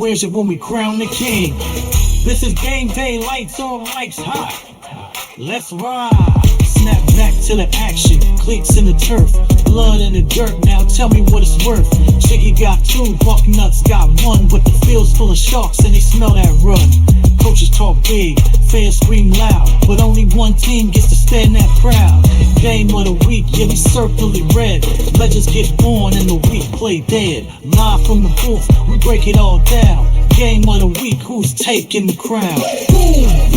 where's it when we crown the king? This is game day, lights on, lights hot. Let's ride. Snap back to the action, cleats in the turf, blood in the dirt, now tell me what it's worth. Jiggy got two, Buck Nuts got one, but the field's full of sharks and they smell that run. Coaches talk big, fans scream loud, but only one team gets to stand that proud. Game of the week, yeah, we circle it red. Legends get born and the week play dead. Live from the booth, we break it all down. Game of the week, who's taking the crown?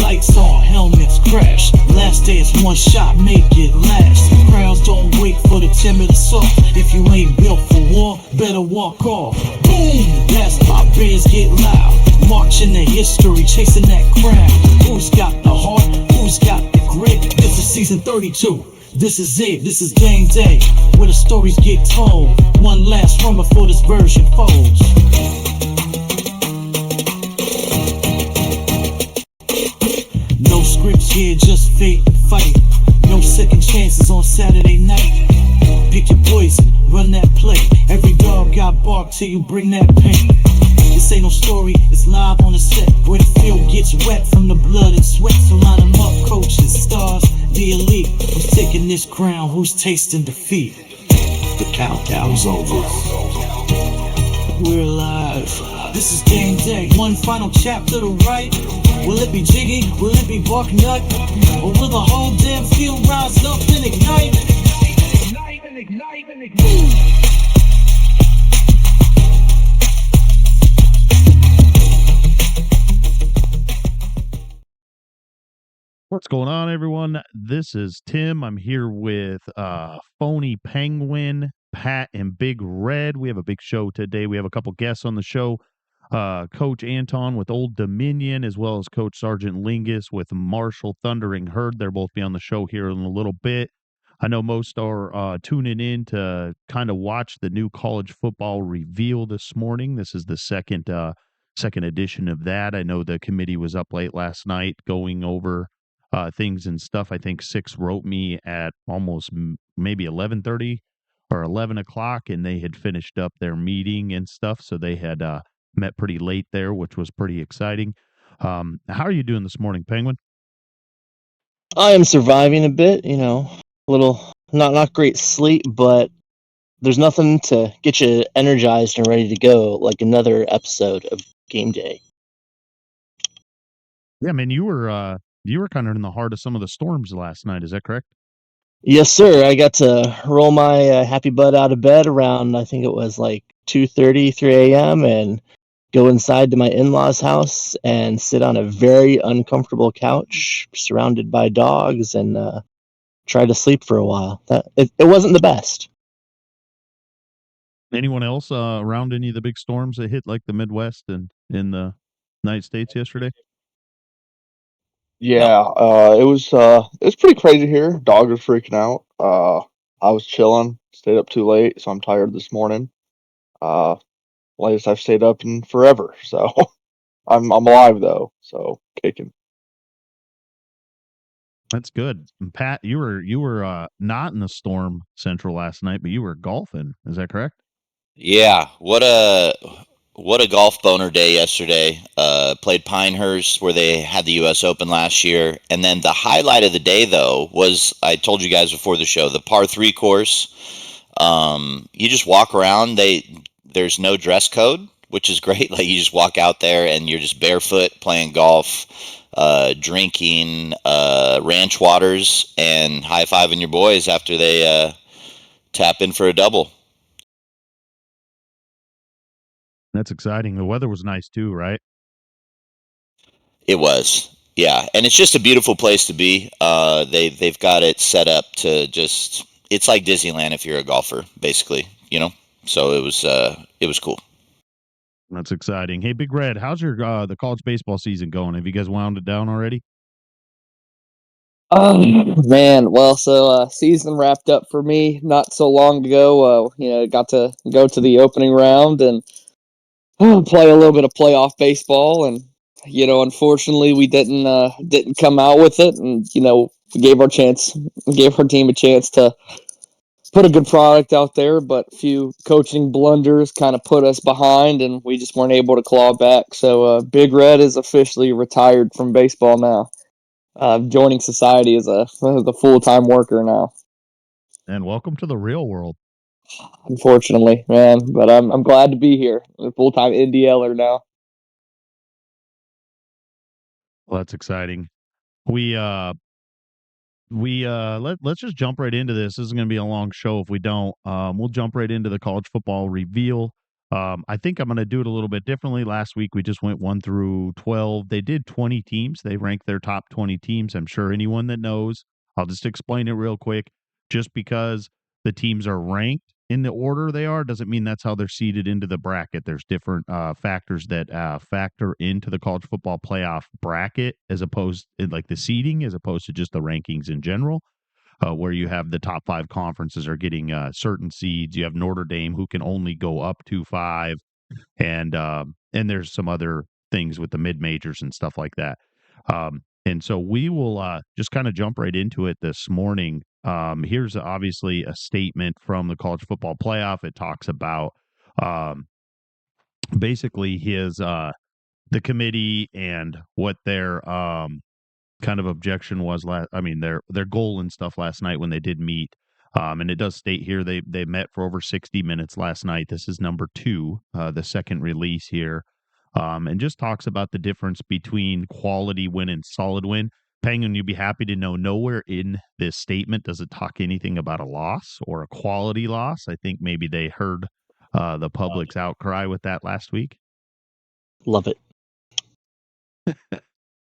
Lights on, helmets crash. Last day is one shot, make it last. Crowds don't wait for the timid assault. If you ain't built for war, better walk off. Boom, that's my beers get loud. Marching the history, chasing that crown. Who's got the heart? Who's got the grit? This is season 32. This is it, this is game day, where the stories get told. One last run before this version folds. No scripts here, just fate and fight. No second chances on Saturday night. Pick your poison, run that play. Every dog got bark till you bring that pain. This ain't no story, it's live on the set, where the field gets wet from the blood and sweat. So line them up, coaches, stars, the elite. Who's taking this crown? Who's tasting defeat? The countdown's over. We're alive. This is game day. One final chapter to write. Will it be Jiggy? Will it be Buck Nut? Or will the whole damn field rise up and ignite? Ignite and ignite. What's going on, everyone? This is Tim. I'm here with Phony Penguin, Pat, and Big Red. We have a big show today. We have a couple guests on the show. Coach Anton with Old Dominion, as well as Coach Sergeant Lingus with Marshall Thundering Herd. They'll both be on the show here in a little bit. I know most are tuning in to kind of watch the new college football reveal this morning. This is the second edition of that. I know the committee was up late last night going over things and stuff. I think 6 wrote me at almost maybe 11:30 or 11 o'clock, and they had finished up their meeting and stuff. So they had met pretty late there, which was pretty exciting. How are you doing this morning, Penguin? I am surviving a bit, a little not great sleep, but there's nothing to get you energized and ready to go like another episode of Game Day. Yeah, man, you were kind of in the heart of some of the storms last night. Is that correct? Yes, sir. I got to roll my happy butt out of bed around, I think it was like 2:30, 3 a.m. and go inside to my in-laws' house and sit on a very uncomfortable couch surrounded by dogs and try to sleep for a while. It wasn't the best. Anyone else around any of the big storms that hit like the Midwest and in the United States yesterday? Yeah, it was pretty crazy here. Dog was freaking out. I was chilling, stayed up too late, so I'm tired this morning. Latest I've stayed up in forever, so I'm alive though, so kicking. That's good. And Pat, you were not in the storm central last night, but you were golfing. Is that correct? Yeah, what a golf boner day yesterday. Played Pinehurst where they had the U.S. Open last year, and then the highlight of the day though was, I told you guys before the show, the par 3 course. You just walk around. There's no dress code, which is great. Like you just walk out there and you're just barefoot playing golf, drinking ranch waters, and high-fiving your boys after they tap in for a double. That's exciting. The weather was nice too, right? It was, yeah, and it's just a beautiful place to be. They've got it set up to just, it's like Disneyland if you're a golfer, basically, So it was cool. That's exciting. Hey, Big Red, how's your the college baseball season going? Have you guys wound it down already? Man, well, so season wrapped up for me not so long ago. Got to go to the opening round and play a little bit of playoff baseball, and unfortunately we didn't come out with it, and we gave our team a chance to put a good product out there, but a few coaching blunders kind of put us behind, and we just weren't able to claw back. So Big Red is officially retired from baseball now. Joining society as a full-time worker now. And welcome to the real world. Unfortunately, man, but I'm glad to be here. I'm a full-time NDLer now. Well, that's exciting. Let's just jump right into this. This is going to be a long show if we don't. We'll jump right into the college football reveal. I think I'm going to do it a little bit differently. Last week we just went 1 through 12. They did 20 teams. They ranked their top 20 teams. I'm sure anyone that knows, I'll just explain it real quick. Just because the teams are ranked in the order they are doesn't mean that's how they're seeded into the bracket. There's different factors that factor into the college football playoff bracket as opposed like the seeding as opposed to just the rankings in general. Where you have the top 5 conferences are getting certain seeds. You have Notre Dame who can only go up to 5, and there's some other things with the mid majors and stuff like that. And so we will just kind of jump right into it this morning. Here's obviously a statement from the college football playoff. It talks about basically the committee and what their kind of objection was their goal and stuff last night when they did meet. And it does state here they met for over 60 minutes last night. This is number 2, the second release here. And just talks about the difference between quality win and solid win. Penguin, you'd be happy to know nowhere in this statement does it talk anything about a loss or a quality loss. I think maybe they heard the public's outcry with that last week. Love it.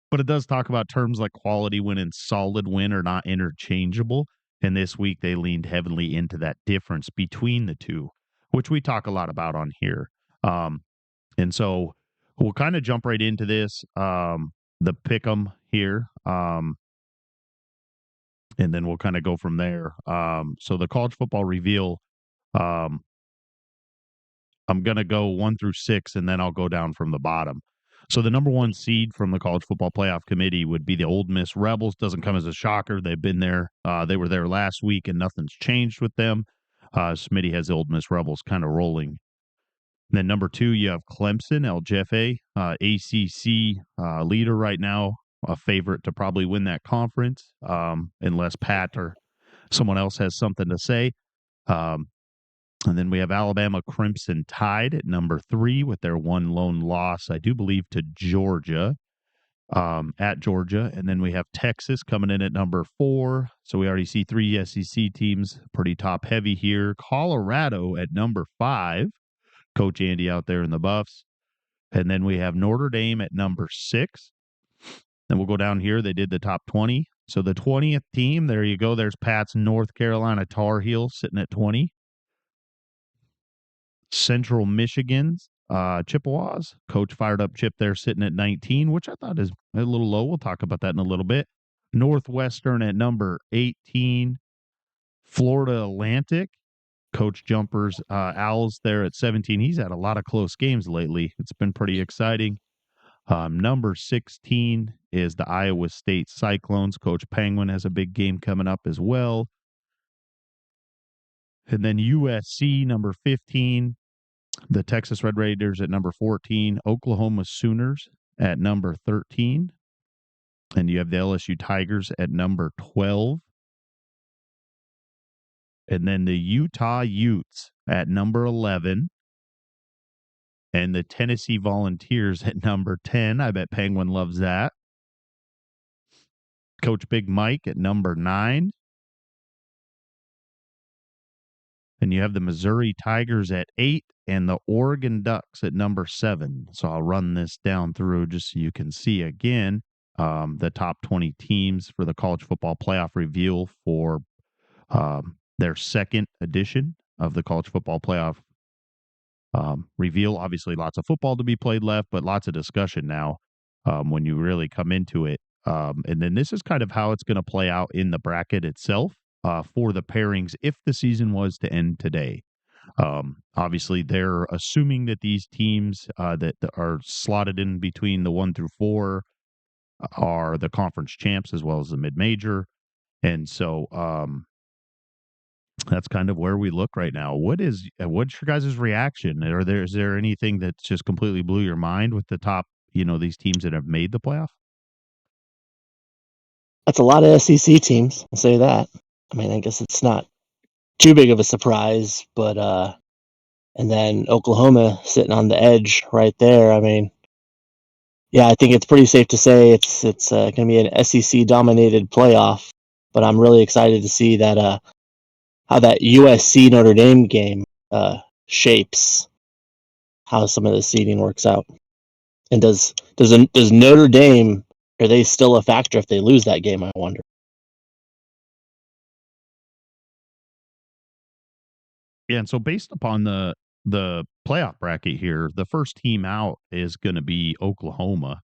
But it does talk about terms like quality win and solid win are not interchangeable. And this week they leaned heavily into that difference between the two, which we talk a lot about on here. And so we'll kind of jump right into this, the pick 'em here. And then we'll kind of go from there. So the college football reveal, I'm going to go 1 through 6, and then I'll go down from the bottom. So the number 1 seed from the College Football Playoff Committee would be the Ole Miss Rebels. Doesn't come as a shocker. They've been there. They were there last week, and nothing's changed with them. Smitty has the Ole Miss Rebels kind of rolling. And then number 2, you have Clemson, El Jefe, ACC leader right now, a favorite to probably win that conference, unless Pat or someone else has something to say. And then we have Alabama Crimson Tide at number 3 with their one lone loss, I do believe, to Georgia, at Georgia. And then we have Texas coming in at number 4. So we already see 3 SEC teams, pretty top heavy here. Colorado at number 5, Coach Andy out there in the Buffs. And then we have Notre Dame at number 6. Then we'll go down here. They did the top 20. So the 20th team, there you go. There's Pat's North Carolina Tar Heels sitting at 20. Central Michigan's Chippewas. Coach fired up Chip there sitting at 19, which I thought is a little low. We'll talk about that in a little bit. Northwestern at number 18. Florida Atlantic. Coach Jumpers Owls there at 17. He's had a lot of close games lately. It's been pretty exciting. Number 16 is the Iowa State Cyclones. Coach Penguin has a big game coming up as well. And then USC, number 15. The Texas Red Raiders at number 14. Oklahoma Sooners at number 13. And you have the LSU Tigers at number 12. And then the Utah Utes at number 11. And the Tennessee Volunteers at number 10. I bet Penguin loves that. Coach Big Mike at number 9. And you have the Missouri Tigers at 8 and the Oregon Ducks at number 7. So I'll run this down through just so you can see again the top 20 teams for the college football playoff reveal for their second edition of the college football playoff reveal. Obviously, lots of football to be played left, but lots of discussion now when you really come into it. And then this is kind of how it's going to play out in the bracket itself for the pairings if the season was to end today. Obviously, they're assuming that these teams that are slotted in between the 1 through 4 are the conference champs as well as the mid-major. And so that's kind of where we look right now. What's your guys' reaction? Is there anything that's just completely blew your mind with the top, these teams that have made the playoff? That's a lot of SEC teams. I'll say that. I mean, I guess it's not too big of a surprise, but and then Oklahoma sitting on the edge right there. I mean, yeah, I think it's pretty safe to say it's going to be an SEC dominated playoff. But I'm really excited to see that how that USC Notre Dame game shapes how some of the seeding works out. And does Notre Dame, are they still a factor if they lose that game? I wonder. Yeah, and so based upon the playoff bracket here, the first team out is going to be Oklahoma.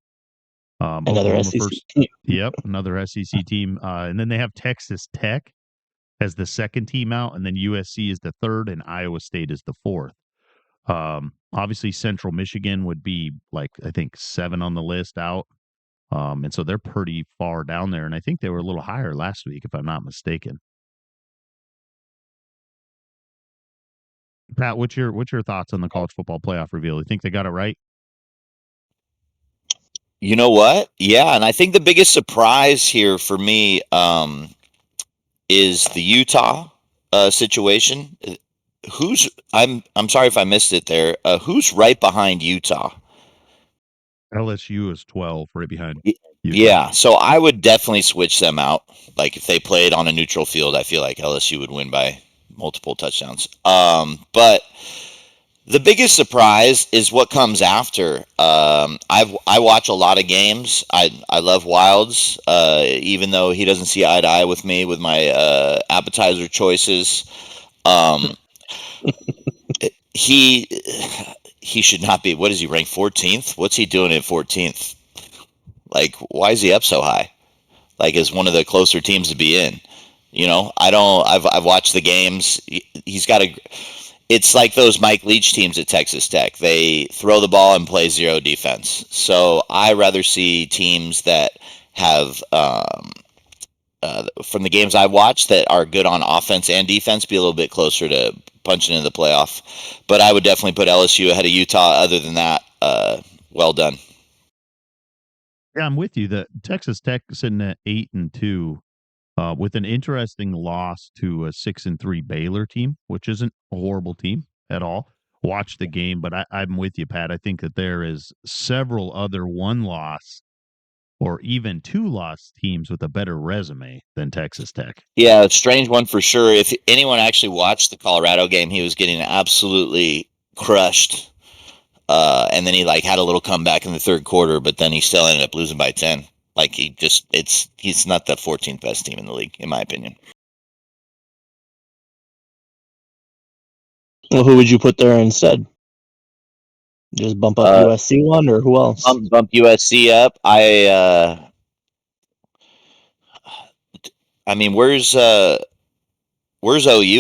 Another Oklahoma SEC first. team. Yep, another SEC team, and then they have Texas Tech as the second team out, and then USC is the third, and Iowa State is the fourth. Obviously, Central Michigan would be like I think 7 on the list out, and so they're pretty far down there, and I think they were a little higher last week, if I'm not mistaken. Pat, what's your thoughts on the college football playoff reveal? You think they got it right? You know what? Yeah, and I think the biggest surprise here for me is the Utah situation. I'm sorry if I missed it there. Who's right behind Utah? LSU is 12, right behind Y- Utah. Yeah, so I would definitely switch them out. Like if they played on a neutral field, I feel like LSU would win by multiple touchdowns. But the biggest surprise is what comes after. I watch a lot of games. I love Wilds, even though he doesn't see eye to eye with me with my appetizer choices. Um, he should not be. What is he ranked 14th? What's he doing at 14th? Like, why is he up so high? Like, as one of the closer teams to be in. I don't. I've watched the games. He's got a. It's like those Mike Leach teams at Texas Tech. They throw the ball and play zero defense. So I rather see teams that have, from the games I've watched, that are good on offense and defense, be a little bit closer to punching into the playoff. But I would definitely put LSU ahead of Utah. Other than that, well done. Yeah, I'm with you. The Texas Tech sitting at 8-2, with an interesting loss to a 6-3 Baylor team, which isn't a horrible team at all. Watch the game, but I'm with you, Pat. I think that there is several other 1-loss or even 2-loss teams with a better resume than Texas Tech. Yeah, a strange one for sure. If anyone actually watched the Colorado game, he was getting absolutely crushed. And then he had a little comeback in the third quarter, but then he still ended up losing by 10. Like he's not the 14th best team in the league, in my opinion. Well, who would you put there instead? Just bump up USC one, or who else? Bump USC up. I mean, where's OU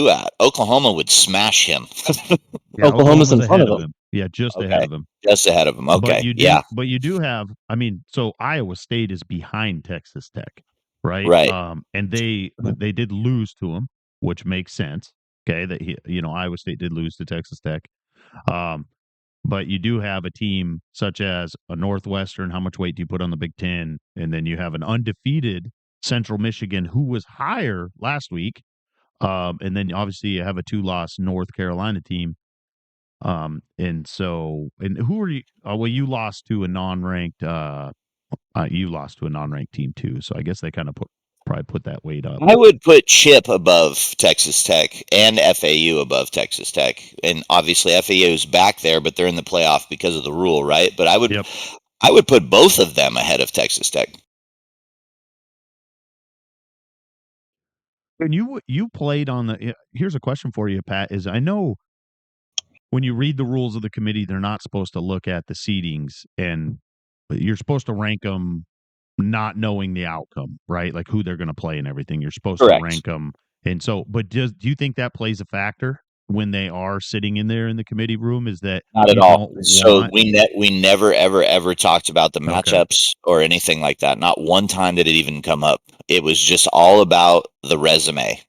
at? Oklahoma would smash him. Yeah, Oklahoma's in front ahead of him. Yeah, just Okay. ahead of him. Just ahead of him. Okay. But you do have. I mean, so Iowa State is behind Texas Tech, right? Right. And they did lose to them, which makes sense. Okay, that Iowa State did lose to Texas Tech. But you do have a team such as a Northwestern. How much weight do you put on the Big Ten? And then you have an undefeated Central Michigan, who was higher last week. And then obviously you have a 2-loss North Carolina team. And who are you? Well, you lost to a non-ranked. You lost to a non-ranked team too. So I guess they kind of probably put that weight up. I would put Chip above Texas Tech and FAU above Texas Tech, and obviously FAU is back there, but they're in the playoff because of the rule, right? But I would put both of them ahead of Texas Tech. And you played on the. Here's a question for you, Pat. Is I know when you read the rules of the committee, they're not supposed to look at the seedings, and you're supposed to rank them not knowing the outcome, right? Like who they're going to play and everything. You're supposed Correct. to rank them, and so. But do you think that plays a factor when they are sitting in there in the committee room? Is that Not at all. So we never ever talked about the matchups or anything like that. Not one time did it even come up. It was just all about the resume.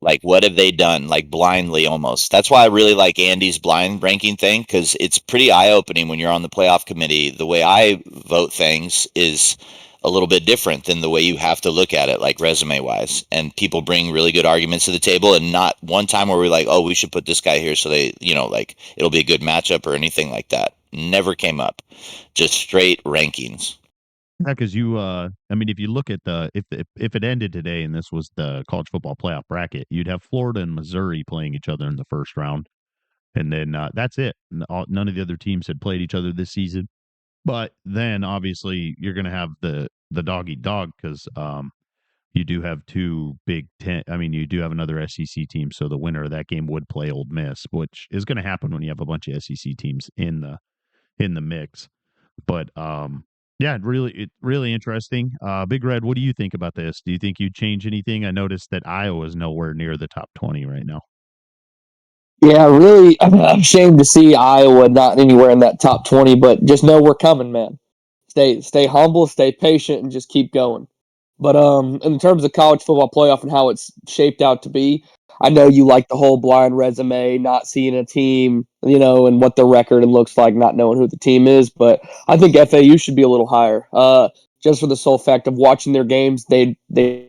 Like, what have they done? Like, blindly almost. That's why I really like Andy's blind ranking thing, because it's pretty eye opening when you're on the playoff committee. The way I vote things is a little bit different than the way you have to look at it, like resume wise. And people bring really good arguments to the table, and not one time where we're like, oh, we should put this guy here so they, like it'll be a good matchup or anything like that. Never came up. Just straight rankings. Yeah, because I mean, if you look at if it ended today and this was the college football playoff bracket, you'd have Florida and Missouri playing each other in the first round, and then that's it. None of the other teams had played each other this season. But then obviously you're going to have the dog eat dog because you do have two Big Ten. I mean, you do have another SEC team, so the winner of that game would play Old Miss, which is going to happen when you have a bunch of SEC teams in the mix. But yeah, really interesting. Big Red, what do you think about this? Do you think you'd change anything? I noticed that Iowa's nowhere near the top 20 right now. Yeah, really, I'm ashamed to see Iowa not anywhere in that top 20, but just know we're coming, man. Stay humble, stay patient, and just keep going. But in terms of college football playoff and how it's shaped out to be, I know you like the whole blind resume, not seeing a team, and what the record looks like, not knowing who the team is. But I think FAU should be a little higher. Just for the sole fact of watching their games, they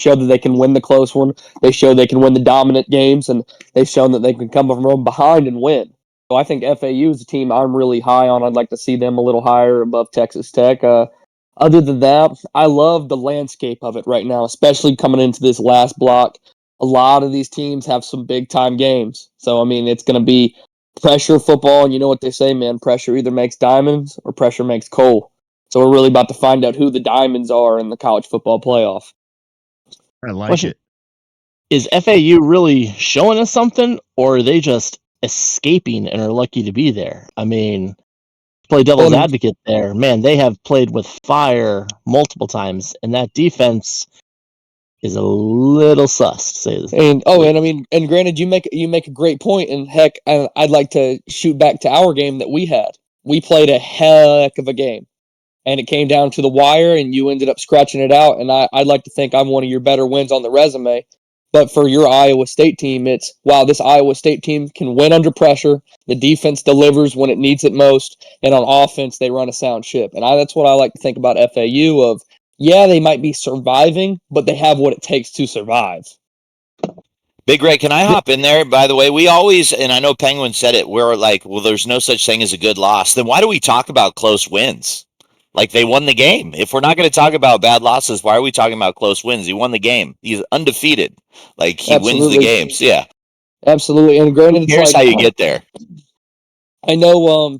show that they can win the close one. They show they can win the dominant games, and they've shown that they can come from behind and win. So I think FAU is a team I'm really high on. I'd like to see them a little higher above Texas Tech. Other than that, I love the landscape of it right now, especially coming into this last block. A lot of these teams have some big time games. So, I mean, it's going to be pressure football. And you know what they say, man, pressure either makes diamonds or pressure makes coal. So we're really about to find out who the diamonds are in the college football playoff. I like Question. it. Is FAU really showing us something, or are they just escaping and are lucky to be there? I mean, play devil's advocate there. Man, they have played with fire multiple times, and that defense is a little sus, to say this. And I mean, and granted, you make a great point, and heck, I'd like to shoot back to our game that we had. We played a heck of a game, and it came down to the wire, and you ended up scratching it out. And I'd like to think I'm one of your better wins on the resume. But for your Iowa State team, it's, wow, this Iowa State team can win under pressure. The defense delivers when it needs it most, and on offense, they run a sound ship. And that's what I like to think about FAU of, yeah, they might be surviving, but they have what it takes to survive. Big Red, can I hop in there? By the way, we always, and I know Penguin said it, we're like, well, there's no such thing as a good loss. Then why do we talk about close wins? Like, they won the game. If we're not going to talk about bad losses, why are we talking about close wins? He won the game. He's undefeated. Like, he wins the games. Yeah. Absolutely. And granted, it's Here's like, how you get there. I know,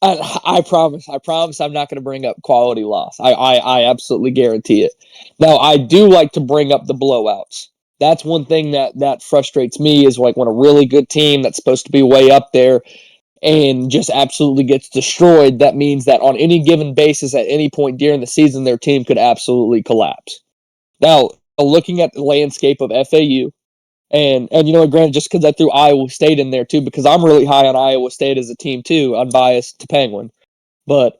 I promise I'm not going to bring up quality loss. I absolutely guarantee it. Now, I do like to bring up the blowouts. That's one thing that frustrates me is like when a really good team that's supposed to be way up there and just absolutely gets destroyed. That means that on any given basis at any point during the season, their team could absolutely collapse. Now, looking at the landscape of FAU, and granted, just because I threw Iowa State in there too, because I'm really high on Iowa State as a team too, unbiased to Penguin. But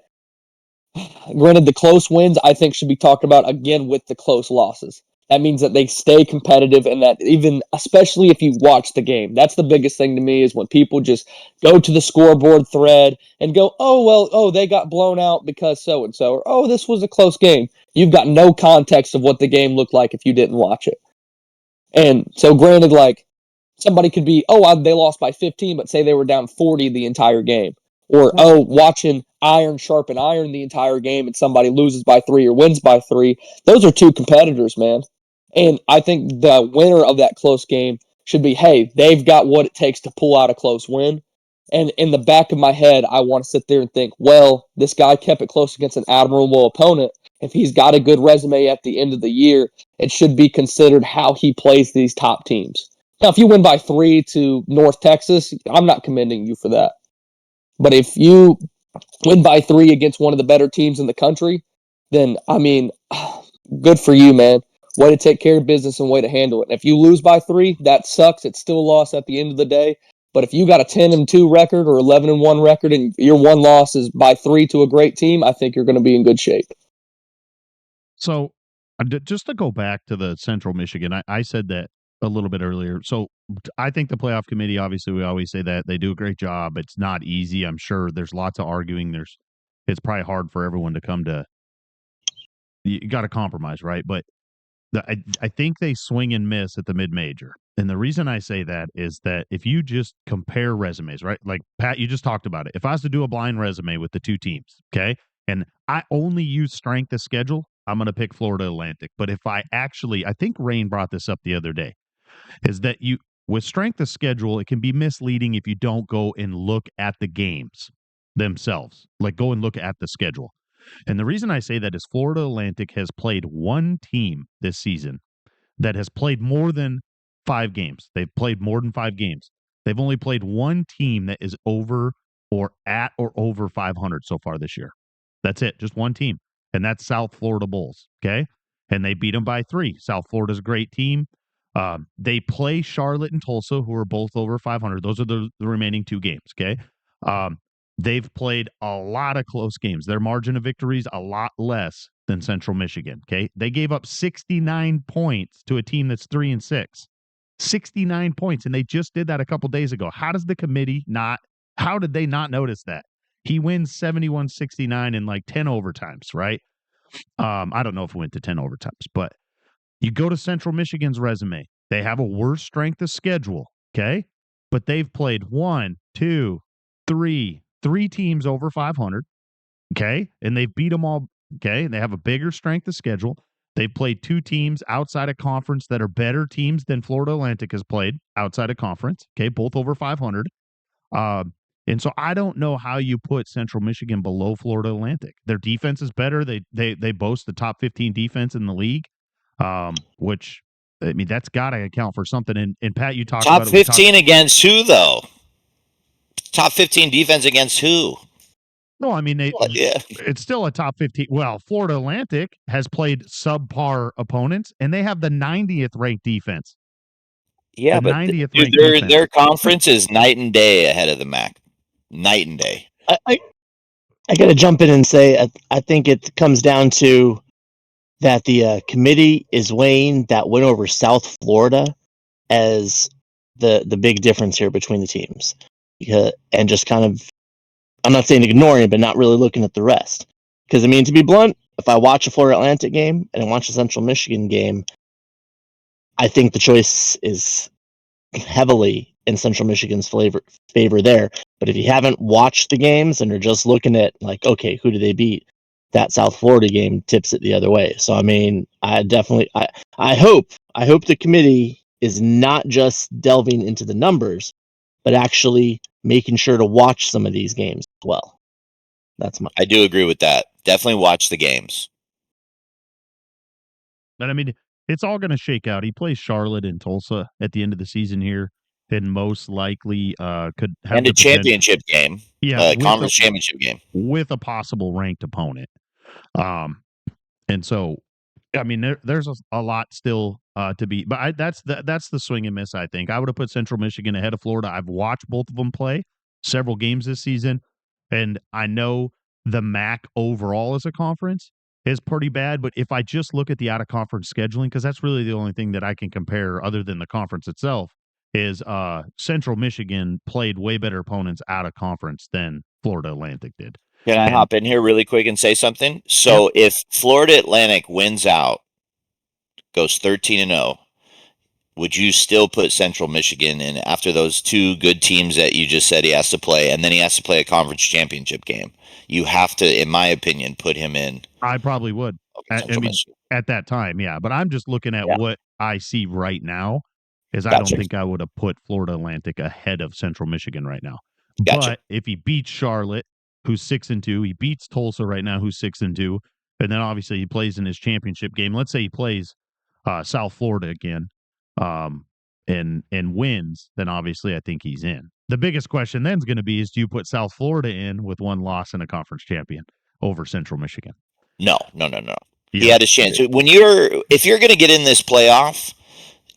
granted, the close wins I think should be talked about again with the close losses. That means that they stay competitive, and that even, especially if you watch the game, that's the biggest thing to me is when people just go to the scoreboard thread and go, they got blown out because so and so, or oh, this was a close game. You've got no context of what the game looked like if you didn't watch it. And so, granted, like somebody could be, they lost by 15, but say they were down 40 the entire game. Or, watching iron sharpen iron the entire game and somebody loses by 3 or wins by 3. Those are two competitors, man. And I think the winner of that close game should be, hey, they've got what it takes to pull out a close win. And in the back of my head, I want to sit there and think, well, this guy kept it close against an admirable opponent. If he's got a good resume at the end of the year, it should be considered how he plays these top teams. Now, if you win by 3 to North Texas, I'm not commending you for that. But if you win by 3 against one of the better teams in the country, then, I mean, good for you, man. Way to take care of business and way to handle it. And if you lose by 3, that sucks. It's still a loss at the end of the day. But if you got a 10-2 record or 11-1 record and your one loss is by 3 to a great team, I think you're going to be in good shape. So, just to go back to the Central Michigan, I said that a little bit earlier. So I think the playoff committee, obviously, we always say that they do a great job. It's not easy. I'm sure there's lots of arguing. It's probably hard for everyone to come to. You got to compromise, right? But I think they swing and miss at the mid major. And the reason I say that is that if you just compare resumes, right? Like Pat, you just talked about it. If I was to do a blind resume with the two teams, okay, and I only use strength of schedule, I'm going to pick Florida Atlantic. But if I think Rain brought this up the other day, is that with strength of schedule, it can be misleading if you don't go and look at the games themselves, like go and look at the schedule. And the reason I say that is Florida Atlantic has played one team this season that has played more than 5 games. They've played more than 5 games. They've only played one team that is over or at or over 500 so far this year. That's it, just one team. And that's South Florida Bulls, okay? And they beat them by 3. South Florida's a great team. They play Charlotte and Tulsa, who are both over 500. Those are the remaining 2 games, okay? They've played a lot of close games. Their margin of victory is a lot less than Central Michigan. Okay. They gave up 69 points to a team that's 3-6. 69 points. And they just did that a couple days ago. How did they not notice that? He wins 71-69 in like 10 overtimes, right? I don't know if it went to 10 overtimes, but you go to Central Michigan's resume. They have a worse strength of schedule. Okay. But they've played 3 teams over 500. Okay. And they've beat them all. Okay. And they have a bigger strength of schedule. They've played 2 teams outside of conference that are better teams than Florida Atlantic has played outside of conference. Okay. Both over 500. And so I don't know how you put Central Michigan below Florida Atlantic. Their defense is better. They boast the top 15 defense in the league, which, I mean, that's got to account for something. And Pat, you talked Top about it. 15 against who, though? Top 15 defense against who? No, I mean, it's still a top 15. Well, Florida Atlantic has played subpar opponents, and they have the 90th ranked defense. Yeah, the but 90th dude, ranked defense. their conference is night and day ahead of the MAC. Night and day. I got to jump in and say I think it comes down to that the committee is weighing that win over South Florida as the big difference here between the teams, and just kind of, I'm not saying ignoring, but not really looking at the rest. Because I mean, to be blunt, if I watch a Florida Atlantic game and I watch a Central Michigan game, I think the choice is heavily in Central Michigan's favor there. But if you haven't watched the games and are just looking at like, okay, who do they beat? That South Florida game tips it the other way. So I mean, I hope the committee is not just delving into the numbers, but actually making sure to watch some of these games as well. I do agree with that. Definitely watch the games. But I mean, it's all going to shake out. He plays Charlotte and Tulsa at the end of the season here, and most likely could have a championship game. Yeah, conference championship game with a possible ranked opponent. And so, I mean, there's a lot still to be, but that's the swing and miss. I think I would have put Central Michigan ahead of Florida. I've watched both of them play several games this season, and I know the MAC overall as a conference is pretty bad. But if I just look at the out of conference scheduling, because that's really the only thing that I can compare other than the conference itself, is Central Michigan played way better opponents out of conference than Florida Atlantic did. Can I hop in here really quick and say something? So if Florida Atlantic wins out, goes 13-0, would you still put Central Michigan in after those 2 good teams that you just said he has to play, and then he has to play a conference championship game? You have to, in my opinion, put him in. I probably would at that time, yeah. But I'm just looking at what I see right now. I don't think I would have put Florida Atlantic ahead of Central Michigan right now. But if he beats Charlotte, who's 6-2, he beats Tulsa right now, who's 6-2, and then obviously he plays in his championship game. Let's say he plays South Florida again, and wins, then obviously I think he's in. The biggest question then is going to be: do you put South Florida in with 1 loss and a conference champion over Central Michigan? No. He had his chance. If you're going to get in this playoff,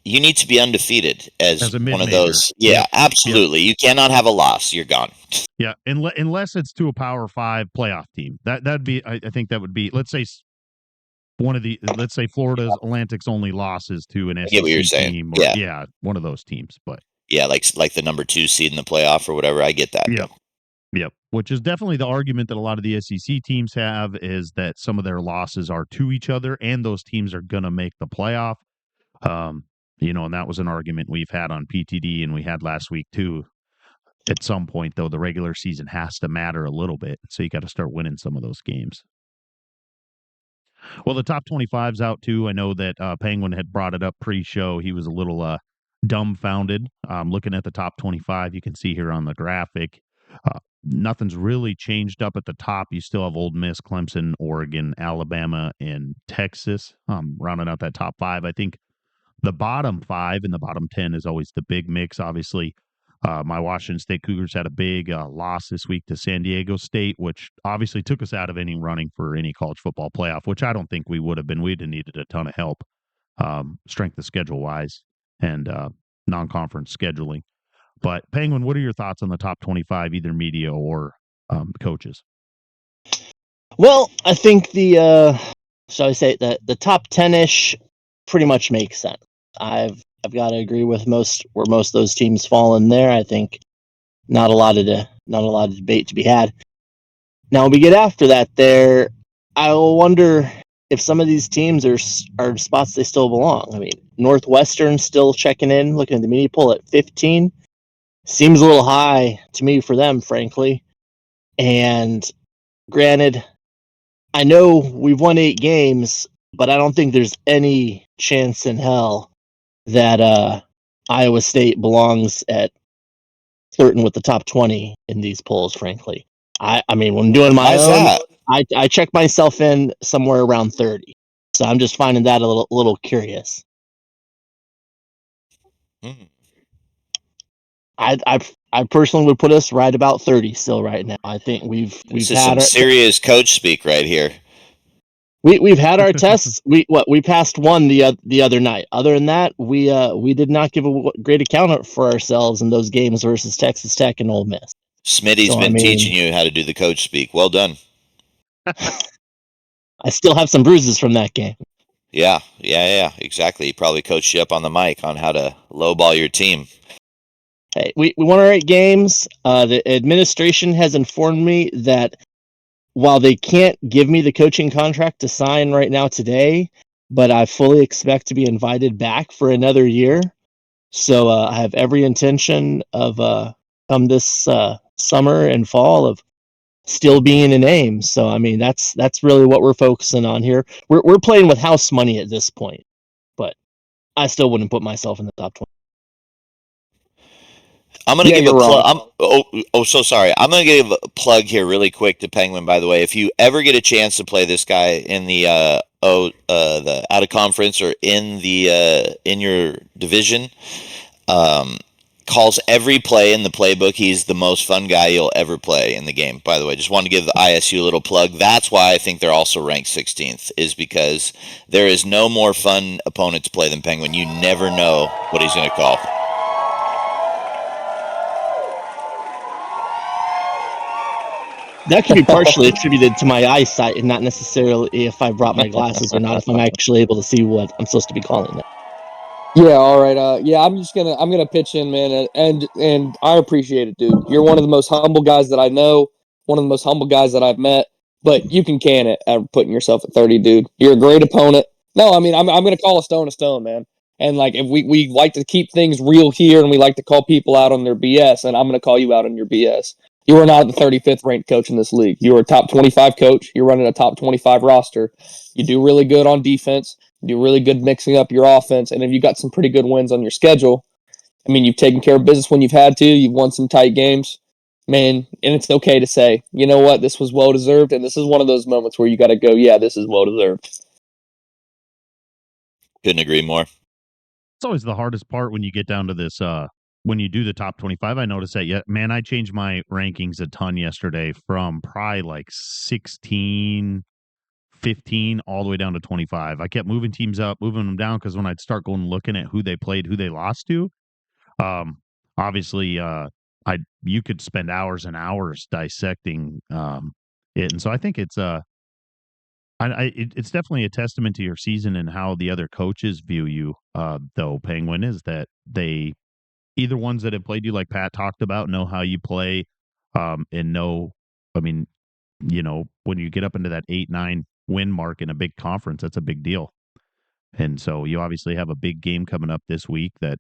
you need to be undefeated as one of those. Yeah, absolutely. You cannot have a loss. You're gone. Yeah, unless it's to a Power 5 playoff team. That'd be. I think that would be. Let's say one of the, let's say Florida Atlantic's only losses to an I get what you're SEC saying. team, or Yeah. one of those teams. But Yeah, like the number 2 seed in the playoff or whatever. I get that. yep. Yep. Which is definitely the argument that a lot of the SEC teams have, is that some of their losses are to each other, and those teams are going to make the playoff. And that was an argument we've had on PTD, and we had last week too. At some point, though, the regular season has to matter a little bit, so you got to start winning some of those games. Well, the top 25's out too. I know that Penguin had brought it up pre-show. He was a little dumbfounded. Looking at the top 25, you can see here on the graphic, nothing's really changed up at the top. You still have Ole Miss, Clemson, Oregon, Alabama, and Texas rounding out that top 5. I think the bottom 5 and the bottom 10 is always the big mix. Obviously, my Washington State Cougars had a big loss this week to San Diego State, which obviously took us out of any running for any college football playoff, which I don't think we would have been. We'd have needed a ton of help, strength of schedule wise, and non-conference scheduling. But Penguin, what are your thoughts on the top 25, either media or coaches? Well, I think shall I say the top 10-ish pretty much makes sense. I've got to agree with where most of those teams fall in there. I think not a lot of debate to be had. Now when we get after that, there, I wonder if some of these teams are spots they still belong. I mean, Northwestern still checking in, looking at the media poll at 15. Seems a little high to me for them, frankly. And granted, I know we've won 8 games, but I don't think there's any chance in hell that Iowa State belongs at flirting with the top 20 in these polls, frankly. I mean, when doing my own, I check myself in somewhere around 30. So I'm just finding that a little curious. I personally would put us right about 30 still right now. I think we've This is had some serious coach speak right here. We've had our tests. We passed one the other night. Other than that, we did not give a great account for ourselves in those games versus Texas Tech and Ole Miss. Smitty's been teaching you how to do the coach speak. Well done. I still have some bruises from that game. Yeah, exactly. He probably coached you up on the mic on how to lowball your team. Hey, we won our 8 games. The administration has informed me that while they can't give me the coaching contract to sign right now today, but I fully expect to be invited back for another year. So I have every intention of come this summer and fall of still being in Ames. So I mean that's really what we're focusing on here. We're playing with house money at this point, but I still wouldn't put myself in the top 20. I'm going to give a plug. So sorry. I'm going to give a plug here really quick to Penguin, by the way. If you ever get a chance to play this guy in the out of conference or in your division, calls every play in the playbook. He's the most fun guy you'll ever play in the game, by the way. Just wanted to give the ISU a little plug. That's why I think they're also ranked 16th, is because there is no more fun opponent to play than Penguin. You never know what he's going to call. That could be partially attributed to my eyesight and not necessarily if I brought my glasses or not, if I'm actually able to see what I'm supposed to be calling it. Yeah, all right. I'm gonna pitch in, man, and I appreciate it, dude. You're one of the most humble guys that I know, one of the most humble guys that I've met. But you can it at putting yourself at 30, dude. You're a great opponent. No, I mean I'm gonna call a stone, man. And like if we like to keep things real here, and we like to call people out on their BS, and I'm gonna call you out on your BS. You are not the 35th ranked coach in this league. You are a top 25 coach. You're running a top 25 roster. You do really good on defense. You do really good mixing up your offense. And if you got some pretty good wins on your schedule, I mean, you've taken care of business when you've had to. You've won some tight games, man. And it's okay to say, you know what, this was well deserved. And this is one of those moments where you got to go, yeah, this is well deserved. Couldn't agree more. It's always the hardest part when you get down to this. When you do the top 25, I noticed that, man, I changed my rankings a ton yesterday from probably like 16, 15, all the way down to 25. I kept moving teams up, moving them down, because when I'd start going looking at who they played, who they lost to, obviously, you could spend hours and hours dissecting it. And so I think it's It's definitely a testament to your season and how the other coaches view you, though, Penguin, is that they either ones that have played you, like Pat talked about, know how you play, and know, I mean, when you get up into that 8-9 win mark in a big conference, that's a big deal. And so you obviously have a big game coming up this week that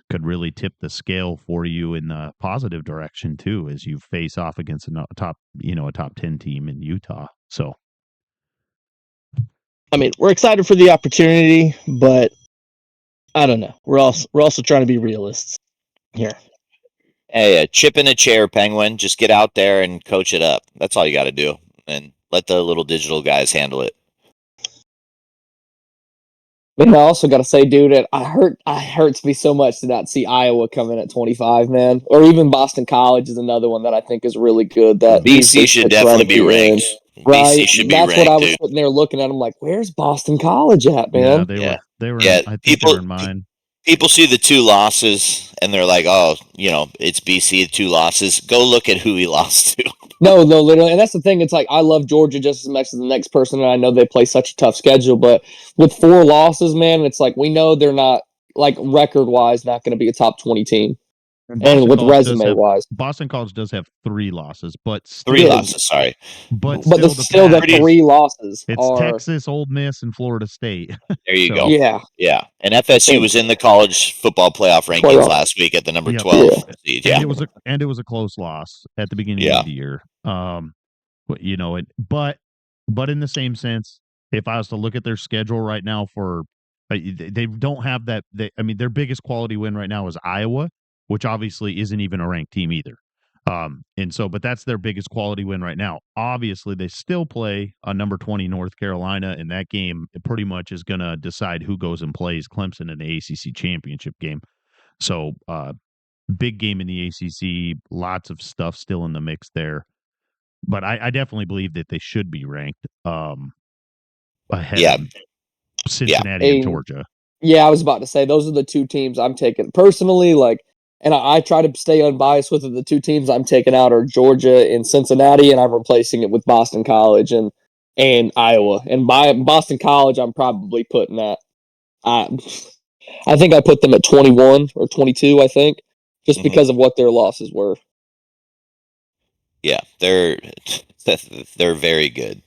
could really tip the scale for you in the positive direction too, as you face off against a top 10 team in Utah. So I mean, we're excited for the opportunity, but I don't know. We're also trying to be realists here. Hey, a chip in a chair, Penguin. Just get out there and coach it up. That's all you got to do, and let the little digital guys handle it. But I also got to say, dude, it hurts me so much to not see Iowa come in at 25, man. Or even Boston College is another one that I think is really good. That BC should definitely be ranked. Right, BC should be that's what I ranked, was dude. sitting there looking at. I'm like, where's Boston College at, man? Yeah, they were. Yeah, I think they were in mine. People see the 2 losses and they're like, oh, it's BC, 2 losses. Go look at who he lost to. No, literally. And that's the thing. It's like, I love Georgia just as much as the next person. And I know they play such a tough schedule. But with 4 losses, man, it's like, we know they're not, like, record-wise, not going to be a top 20 team. And with resume-wise. Boston College does have 3 losses, but still, 3 losses, sorry. But still the 3 losses it's are Texas, Ole Miss, and Florida State. There you go. Yeah. And FSU was in the college football playoff rankings last week at the number 12 seed. Yeah. And it was a close loss at the beginning of the year. But in the same sense, if I was to look at their schedule right now they don't have that. Their biggest quality win right now is Iowa, which obviously isn't even a ranked team either. But that's their biggest quality win right now. Obviously, they still play a number 20 North Carolina, and that game pretty much is going to decide who goes and plays Clemson in the ACC championship game. So, big game in the ACC, lots of stuff still in the mix there. But I definitely believe that they should be ranked ahead of Cincinnati and Georgia. Yeah, I was about to say, those are the 2 teams I'm taking. Personally, and I try to stay unbiased with it. The 2 teams I'm taking out are Georgia and Cincinnati, and I'm replacing it with Boston College and Iowa. And by Boston College, I'm probably putting that. I think I put them at 21 or 22, I think, just because of what their losses were. Yeah, they're very good.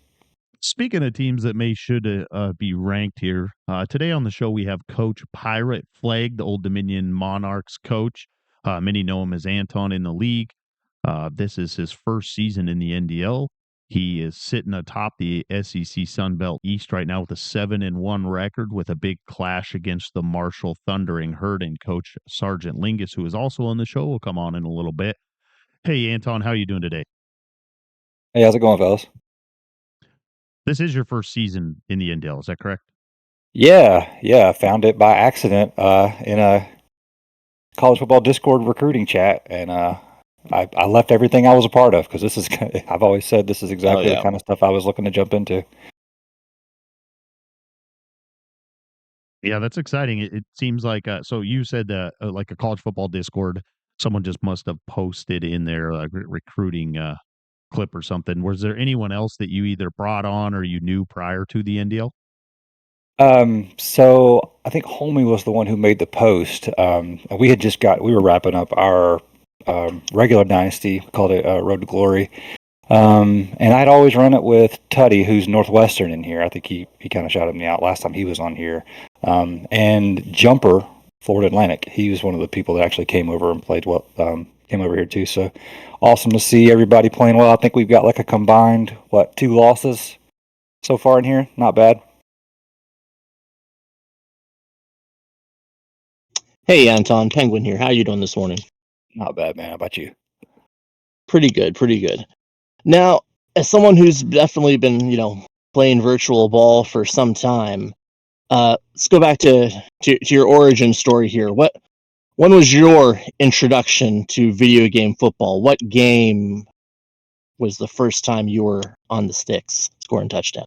Speaking of teams that should be ranked here, today on the show we have Coach Pirate Flag, the Old Dominion Monarchs coach. Many know him as Anton in the league. This is his first season in the NDL. He is sitting atop the SEC Sun Belt East right now with a 7-1 record, with a big clash against the Marshall Thundering Herd and Coach Sergeant Lingus, who is also on the show, will come on in a little bit. Hey, Anton, how are you doing today? Hey, how's it going, fellas? This is your first season in the NDL, is that correct? Yeah. I found it by accident in a college football Discord recruiting chat, and I left everything I was a part of because this is. I've always said this is exactly the kind of stuff I was looking to jump into. Yeah, that's exciting. It seems like so you said like a college football Discord, someone just must have posted in there like recruiting clip or something. Was there anyone else that you either brought on or you knew prior to the NDL? So I think Homie was the one who made the post. We were wrapping up our regular dynasty, we called it Road to Glory. And I'd always run it with Tutty, who's Northwestern in here. I think he kind of shouted me out last time he was on here. And Jumper, Florida Atlantic, he was one of the people that actually came over and played came over here too. So awesome to see everybody playing well. I think we've got like a combined 2 losses so far in here. Not bad. Hey, Anton, Penguin here. How you doing this morning? Not bad, man. How about you? Pretty good. Now, as someone who's definitely been, playing virtual ball for some time, let's go back to your origin story here. When was your introduction to video game football? What game was the first time you were on the sticks scoring touchdown?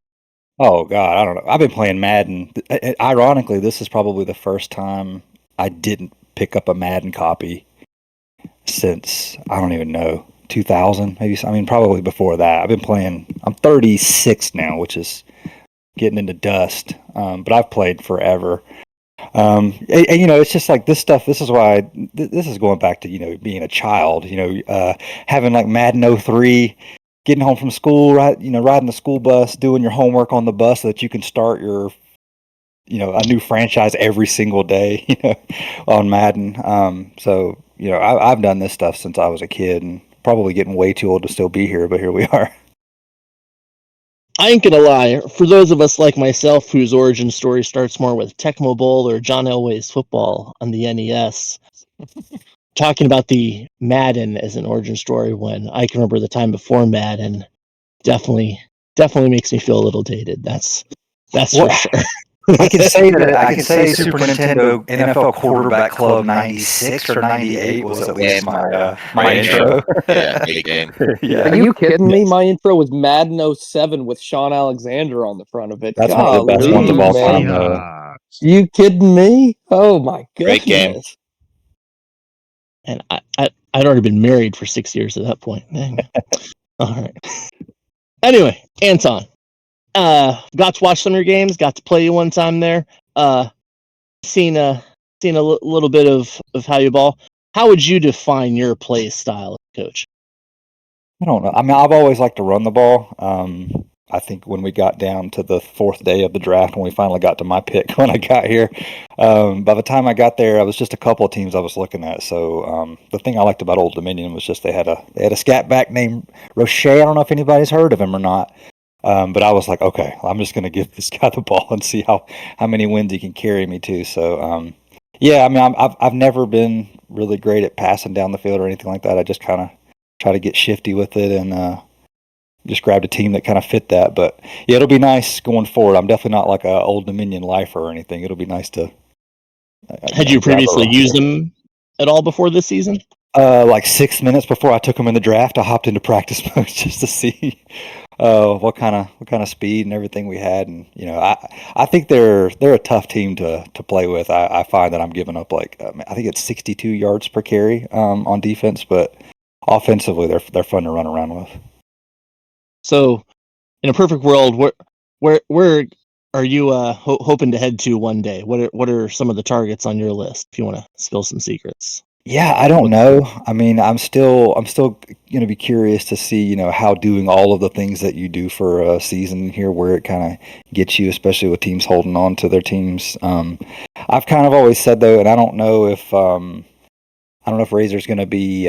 Oh, God, I don't know. I've been playing Madden. Ironically, this is probably the first time I didn't pick up a Madden copy since, I don't even know, 2000 maybe. Probably before that. I've been playing. I'm 36 now, which is getting into dust. But I've played forever. And, it's just like this stuff. This is why this is going back to being a child. Having like Madden 03, getting home from school, riding the school bus, doing your homework on the bus so that you can start your a new franchise every single day. On Madden. I've done this stuff since I was a kid, and probably getting way too old to still be here. But here we are. I ain't gonna lie. For those of us like myself whose origin story starts more with Tecmo Bowl or John Elway's football on the NES, talking about the Madden as an origin story when I can remember the time before Madden definitely makes me feel a little dated. That's for sure. I can say that I can say Super Nintendo NFL Quarterback Club '96 or '98 was at least my intro. Yeah, great game. Are you kidding me? My intro was Madden 07 with Sean Alexander on the front of it. That's one of the best ones of all time, man. though. You kidding me? Oh my Great game. goodness. And I'd already been married for 6 years at that point. All right. Anyway, Anton, got to watch some of your games. Got to play you one time there. Seen a little bit of how you ball. How would you define your play style, coach? I don't know. I mean, I've always liked to run the ball. I think when we got down to the fourth day of the draft, when we finally got to my pick when I got here, by the time I got there, I was just a couple of teams I was looking at. So the thing I liked about Old Dominion was just they had a scat back named Roche. I don't know if anybody's heard of him or not. But I was like, okay, I'm just going to give this guy the ball and see how many wins he can carry me to. So, yeah, I mean, I've never been really great at passing down the field or anything like that. I just kind of try to get shifty with it and just grabbed a team that kind of fit that. But yeah, it'll be nice going forward. I'm definitely not like a Old Dominion lifer or anything. It'll be nice to. Had you previously used them at all before this season? Like 6 minutes before I took him in the draft, I hopped into practice mode just to see what kind of speed and everything we had. And I think they're a tough team to play with. I find that I'm giving up like I think it's 62 yards per carry on defense, but offensively they're fun to run around with. So, in a perfect world, where are you hoping to head to one day? What are some of the targets on your list? If you want to spill some secrets. Yeah, I don't know. I mean, I'm still going to be curious to see, how doing all of the things that you do for a season here, where it kind of gets you, especially with teams holding on to their teams. I've kind of always said though, and I don't know if Razor's going to be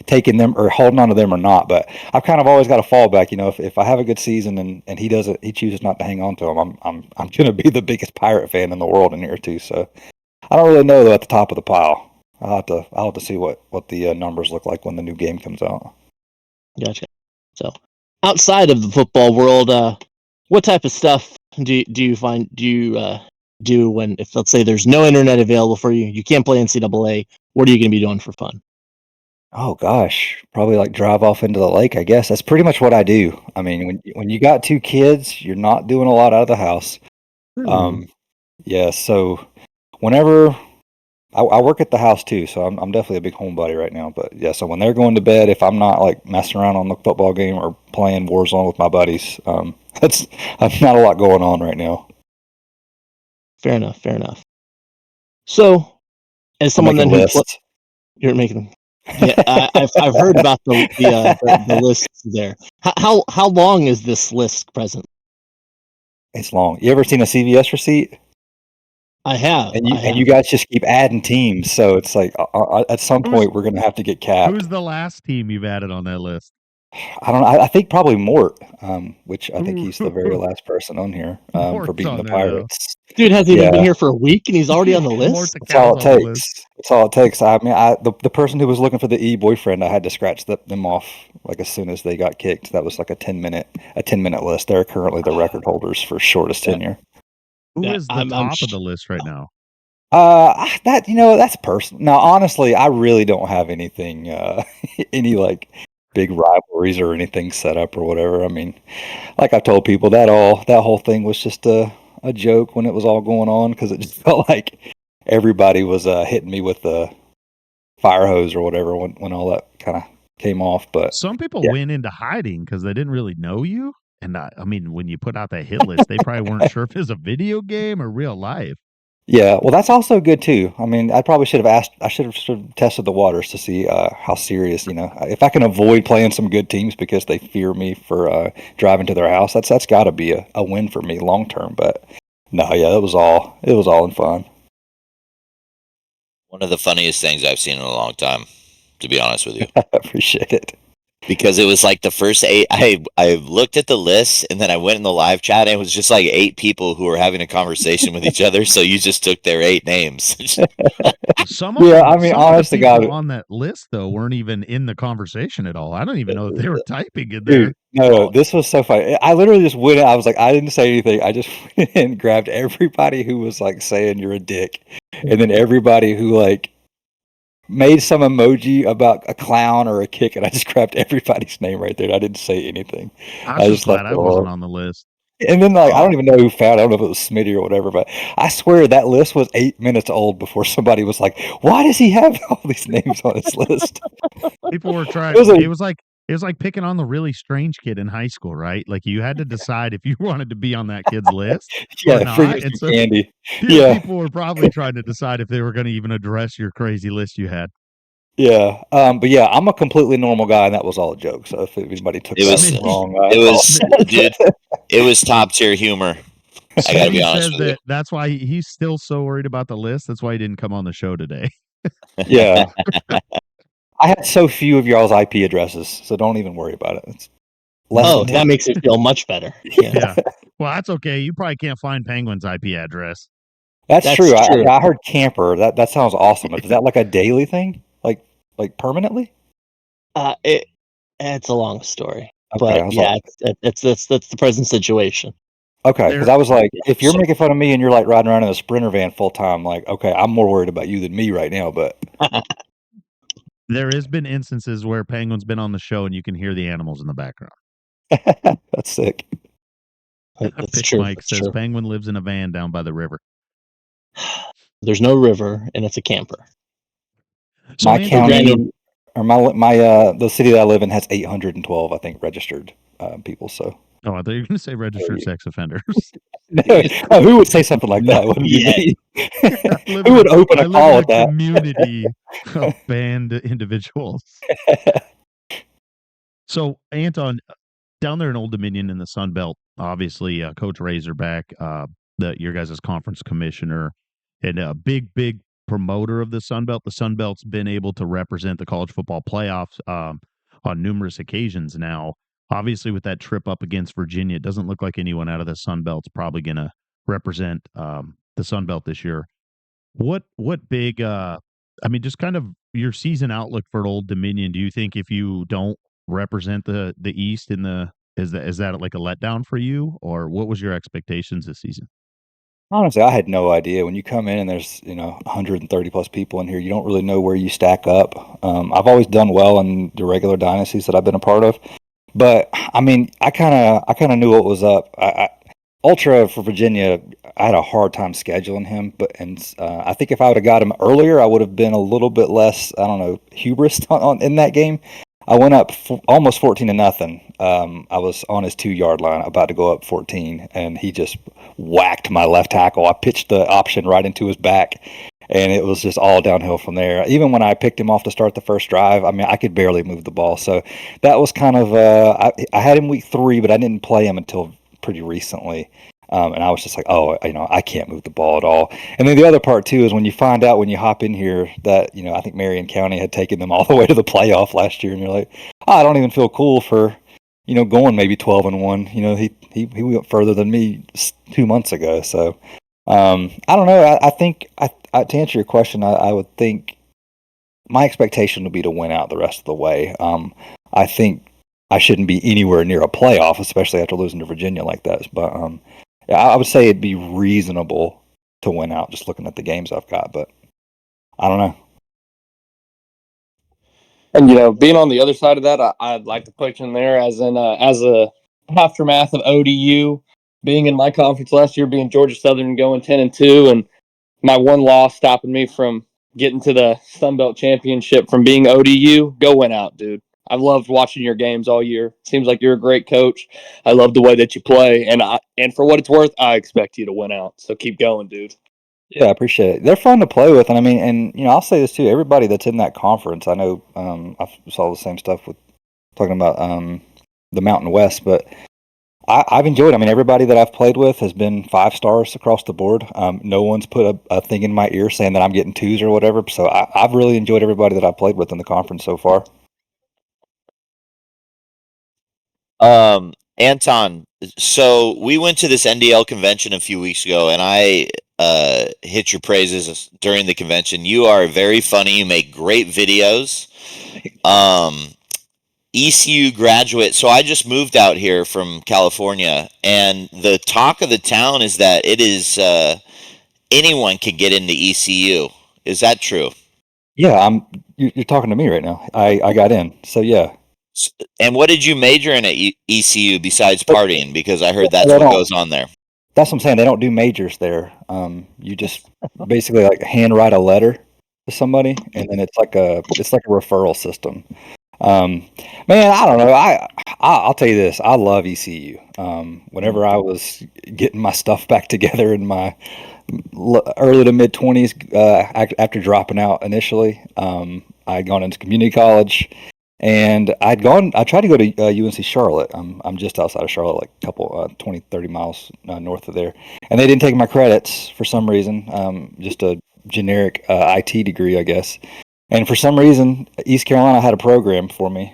taking them or holding on to them or not, but I've kind of always got a fallback. If I have a good season and he chooses not to hang on to them, I'm going to be the biggest Pirate fan in the world in here too. So I don't really know though at the top of the pile. I'll have to see what the numbers look like when the new game comes out. Gotcha. So, outside of the football world, what type of stuff do you do when, if let's say there's no internet available for you, you can't play NCAA? What are you going to be doing for fun? Oh gosh, probably like drive off into the lake. I guess that's pretty much what I do. I mean, when you got two kids, you're not doing a lot out of the house. Yeah. So whenever I work at the house too, so I'm definitely a big homebody right now. But yeah, so when they're going to bed, if I'm not like messing around on the football game or playing Warzone with my buddies, that's not a lot going on right now. Fair enough. So, as someone then you're making, yeah, I've heard about the lists there. How long is this list present? It's long. You ever seen a CVS receipt? I have. And you guys just keep adding teams, so it's like at some point we're going to have to get capped. Who's the last team you've added on that list? I don't know. I think probably Mort, which I think he's the very last person on here for beating the Pirates. Dude hasn't even been here for a week, and he's already on the list. That's all it takes. That's all it takes. I mean, the person who was looking for the boyfriend, I had to scratch them off like as soon as they got kicked. That was like a 10-minute list. They're currently the record holders for shortest tenure. Who is the top of the list right now? That's personal. Now, honestly, I really don't have anything, any like big rivalries or anything set up or whatever. I mean, like I've told people, that whole thing was just a joke when it was all going on, because it just felt like everybody was hitting me with the fire hose or whatever when all that kind of came off. But some people went into hiding because they didn't really know you, And I mean, when you put out that hit list, they probably weren't sure if it was a video game or real life. Yeah, well, that's also good too. I mean, I probably should have asked. I should have sort of tested the waters to see how serious. If I can avoid playing some good teams because they fear me for driving to their house, that's got to be a win for me long term. But no, yeah, it was all in fun. One of the funniest things I've seen in a long time, to be honest with you. I appreciate it. Because it was like the first 8. I looked at the list and then I went in the live chat and it was just like 8 people who were having a conversation with each other. So you just took their 8 names. Some of Yeah, them, I mean, some of honest the to people God, on that list though weren't even in the conversation at all. I don't even know if they were typing in there. dude, no, this was so funny. I literally just went. I was like, I didn't say anything. I just went in and grabbed everybody who was like saying you're a dick, and then everybody who like made some emoji about a clown or a kick, and I just grabbed everybody's name right there. I didn't say anything. I was just glad left I it wasn't alone. on the list. And then like I don't even know who found it. I don't know if it was Smitty or whatever, but I swear that list was 8 minutes old before somebody was like, "Why does he have all these names on his list?" People were trying. It was like picking on the really strange kid in high school, right? Like you had to decide if you wanted to be on that kid's list or Yeah, not. fingers And and so candy. Yeah, people were probably trying to decide if they were going to even address your crazy list you had. yeah. But yeah, I'm a completely normal guy, and that was all a joke. So if anybody took It that was, wrong, it I was, dude, it was top tier humor. I gotta be Smitty honest says with you. that's why he's still so worried about the list. That's why he didn't come on the show today. yeah. I had so few of y'all's IP addresses, so don't even worry about it. It's less Oh, than that 10. makes it feel much better. Yeah. Well, that's okay. You probably can't find Penguin's IP address. That's That's true. true. I heard camper. That sounds awesome. Is that like a daily thing? Like permanently? It's a long story, Okay, I but was yeah, like, that's the present situation. okay, because There I was like, Yeah. if you're making fun of me and you're like riding around in a Sprinter van full time, like, okay, I'm more worried about you than me right now. But there has been instances where Penguin's been on the show and you can hear the animals in the background. that's sick. That's Pitch true. Mike That's says true. Penguin lives in a van down by the river. There's no river, and it's a camper. So My Anton, granted- county or my the city that I live in has 812, I think, registered people. So I thought you were going to say registered sex offenders. no, who would say something like that? It wouldn't be Yeah. me. I Who would open I a live call in with a that? community of banned individuals. So Anton, down there in Old Dominion in the Sun Belt, obviously Coach Razorback, your guys' conference commissioner, and a big promoter of the Sun Belt. The Sun Belt's been able to represent the college football playoffs on numerous occasions now. Obviously, with that trip up against Virginia, it doesn't look like anyone out of the Sun Belt's probably going to represent the Sun Belt this year. What big I mean, just kind of your season outlook for Old Dominion. Do you think if you don't represent the East in the is that like a letdown for you, or what was your expectations this season? Honestly, I had no idea. When you come in and there's 130 plus people in here, you don't really know where you stack up. I've always done well in the regular dynasties that I've been a part of, but I mean, I kind of knew what was up. Ultra for Virginia, I had a hard time scheduling him, I think if I would have got him earlier, I would have been a little bit less, I don't know, hubris in that game. I went up almost 14-0. I was on his 2-yard line, about to go up 14, and he just whacked my left tackle. I pitched the option right into his back, and it was just all downhill from there. Even when I picked him off to start the first drive, I mean, I could barely move the ball. So that was kind of I had him week 3, but I didn't play him until pretty recently. And I was just like, oh, I can't move the ball at all. And then the other part too is when you find out when you hop in here that I think Marion County had taken them all the way to the playoff last year, and you're like, oh, I don't even feel cool for going maybe 12-1. He went further than me 2 months ago. So I don't know. I think to answer your question, I would think my expectation would be to win out the rest of the way. I think I shouldn't be anywhere near a playoff, especially after losing to Virginia like that. But yeah, I would say it'd be reasonable to win out just looking at the games I've got, but I don't know. And being on the other side of that, I'd like to put in there as a aftermath of ODU being in my conference last year, being Georgia Southern going 10-2, and my one loss stopping me from getting to the Sun Belt Championship from being ODU. Go win out, dude. I've loved watching your games all year. Seems like you're a great coach. I love the way that you play, and for what it's worth, I expect you to win out. So keep going, dude. Yeah, I appreciate it. They're fun to play with, and I mean, and I'll say this too. Everybody that's in that conference, I know, I saw the same stuff with talking about the Mountain West, but I've enjoyed. I mean, everybody that I've played with has been 5 stars across the board. No one's put a thing in my ear saying that I'm getting 2s or whatever. So I've really enjoyed everybody that I've played with in the conference so far. Anton, so we went to this NDL convention a few weeks ago, and I hit your praises during the convention. You are very funny. You make great videos. ECU graduate. So I just moved out here from California, and the talk of the town is that it is anyone can get into ECU. Is that true? Yeah, you're talking to me right now. I got in, so yeah. And what did you major in at ECU besides partying? Because I heard that's They what don't- goes on there. That's what I'm saying. They don't do majors there. You just basically like handwrite a letter to somebody, and then it's like a referral system. Man, I don't know. I'll tell you this. I love ECU. Whenever I was getting my stuff back together in my early to mid 20s, after dropping out initially, I'd gone into community college, and I tried to go to UNC Charlotte. I'm just outside of Charlotte, like a couple 20, 30 miles north of there, and they didn't take my credits for some reason. Just a generic IT degree, I guess. And for some reason, East Carolina had a program for me.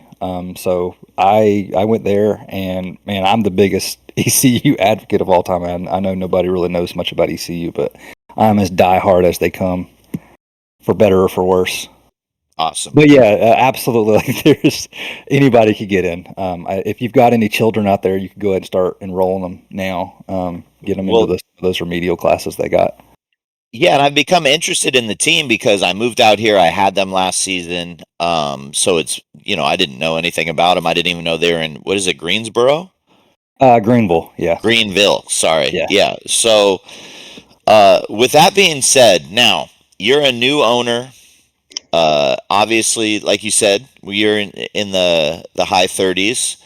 So I went there, and man, I'm the biggest ECU advocate of all time. I know nobody really knows much about ECU, but I'm as diehard as they come, for better or for worse. Awesome. But yeah, absolutely. Like, there's anybody could get in. If you've got any children out there, you can go ahead and start enrolling them now. Get them into those remedial classes they got. Yeah, and I've become interested in the team because I moved out here. I had them last season. So it's, I didn't know anything about them. I didn't even know they were in, what is it, Greensboro? Greenville, yeah. Greenville, sorry. Yeah. Yeah. So with that being said, now you're a new owner. Obviously, like you said, you're in the high 30s.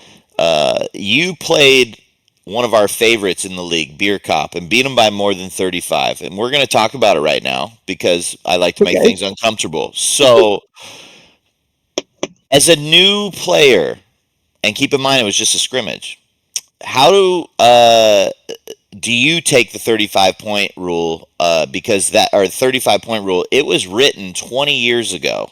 You played one of our favorites in the league, Beer Cop, and beat him by more than 35. And we're going to talk about it right now because I like to make things uncomfortable. So, as a new player, and keep in mind it was just a scrimmage, how do you take the 35-point rule? Because 35-point rule, it was written 20 years ago.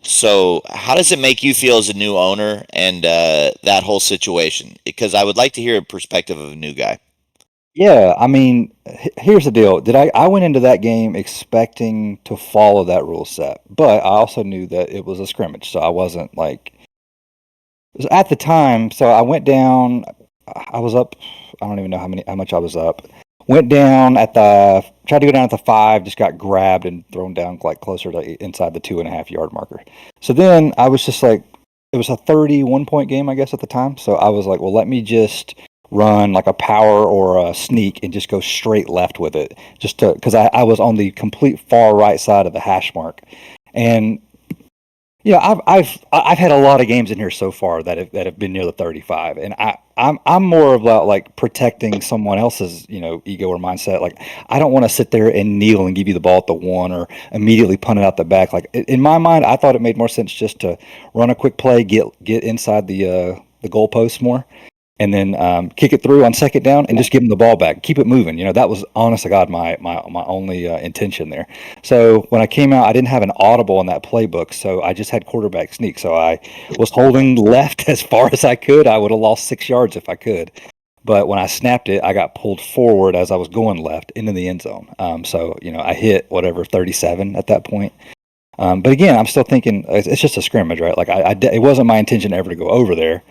So how does it make you feel as a new owner and that whole situation? Because I would like to hear a perspective of a new guy. Yeah, I mean, here's the deal. I went into that game expecting to follow that rule set, but I also knew that it was a scrimmage, so I wasn't like at the time. So I went down. I was up. I don't even know how much I was up. Went down tried to go down at the 5, just got grabbed and thrown down like closer to inside the 2.5-yard marker. So then I was just like, it was a 31-point game, I guess, at the time. So I was like, well, let me just run like a power or a sneak and just go straight left with it, just because I was on the complete far right side of the hash mark. And I've had a lot of games in here so far that have been near the 35, and I'm more about like protecting someone else's ego or mindset. Like, I don't want to sit there and kneel and give you the ball at the 1 or immediately punt it out the back. Like, in my mind, I thought it made more sense just to run a quick play, get inside the goalpost more, and then kick it through on second down and just give them the ball back. Keep it moving. That was, honest to God, my only intention there. So when I came out, I didn't have an audible in that playbook, so I just had quarterback sneak. So I was holding left as far as I could. I would have lost 6 yards if I could. But when I snapped it, I got pulled forward as I was going left into the end zone. So I hit 37 at that point. But again, I'm still thinking it's just a scrimmage, right? Like, it wasn't my intention ever to go over there.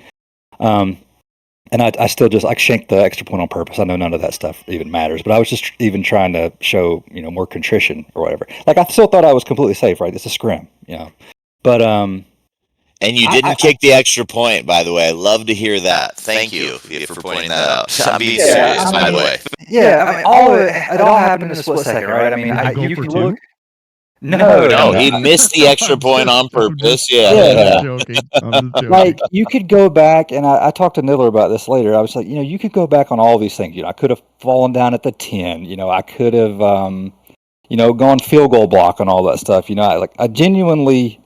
And I still just shanked the extra point on purpose. I know none of that stuff even matters, but I was just even trying to show, more contrition or whatever. Like, I still thought I was completely safe, right? It's a scrim, But and you didn't kick the extra point, by the way. I love to hear that. Thank you for pointing that out. I'm being serious, by the way. Yeah, I mean, it all happened in a split second, right? I mean, you can look. No, he missed the extra point on purpose. I'm Yeah. just joking. I'm just joking. Like, you could go back, and I talked to Niller about this later. I was like, you could go back on all these things. I could have fallen down at the 10. I could have, gone field goal block and all that stuff. I genuinely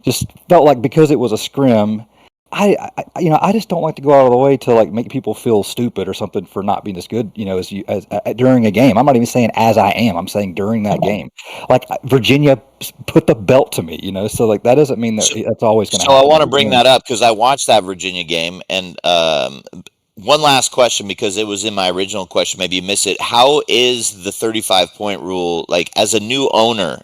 just felt like because it was a scrim, I just don't like to go out of the way to like make people feel stupid or something for not being as good, as during a game. I'm not even saying as I am. I'm saying during that game. Like Virginia put the belt to me, so like that doesn't mean that that's always going to So happen. I want to bring that up because I watched that Virginia game, and one last question because it was in my original question. Maybe you missed it. How is the 35-point rule like as a new owner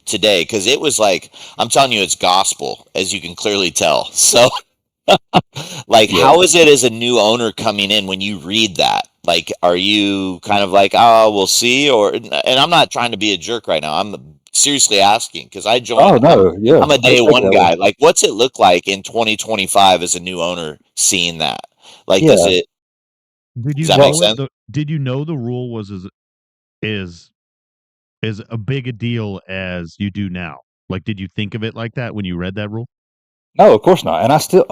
today? Because it was like I'm telling you, it's gospel, as you can clearly tell. So. Like, how is it as a new owner coming in when you read that? Like, are you kind of like, oh, we'll see? And I'm not trying to be a jerk right now. I'm seriously asking because I joined. Oh no, yeah, I'm a day one guy. Like, what's it look like in 2025 as a new owner seeing that? Like, Yeah. does it? Did you Does that know make sense? Did you know the rule was as a big a deal as you do now? Like, did you think of it like that when you read that rule? No, of course not. And I still,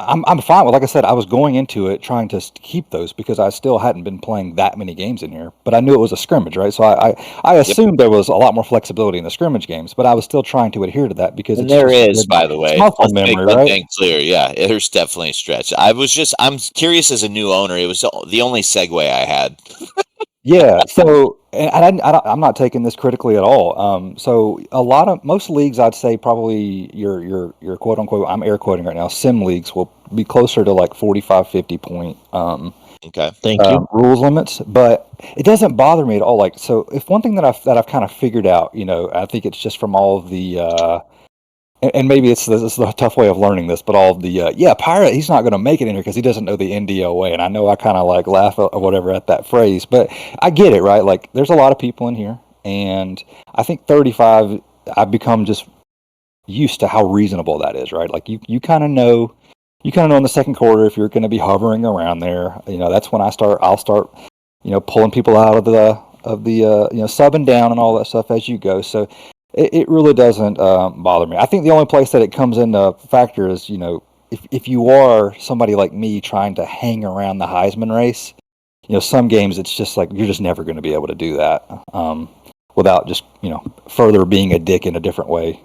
I'm fine with. Like I said, I was going into it trying to keep those because I still hadn't been playing that many games in here. But I knew it was a scrimmage, right? So I assumed there was a lot more flexibility in the scrimmage games. But I was still trying to adhere to that because And it's there just is, by the way. muscle Let's make memory, one right? thing clear. Yeah, there's definitely a stretch. I'm curious as a new owner. It was the only segue I had. Yeah. So, and I'm not taking this critically at all. So most leagues, I'd say probably your quote unquote, I'm air quoting right now, sim leagues will be closer to like 45, 50 point, Okay. Thank you. rules limits, but it doesn't bother me at all. Like, so if one thing that I've kind of figured out, I think it's just from all of the, and maybe this is a tough way of learning this, but all of the pirate, he's not going to make it in here because he doesn't know the NDL way. And I know I kind of like laugh or whatever at that phrase, but I get it, right? Like, there's a lot of people in here, and I think 35, I've become just used to how reasonable that is, right? Like, you kind of know. You kind of know in the second quarter if you're going to be hovering around there. That's when I'll start, pulling people out of the subbing down and all that stuff as you go. So it really doesn't bother me. I think the only place that it comes into factor is, if you are somebody like me trying to hang around the Heisman race, some games it's just like you're just never going to be able to do that without just, further being a dick in a different way,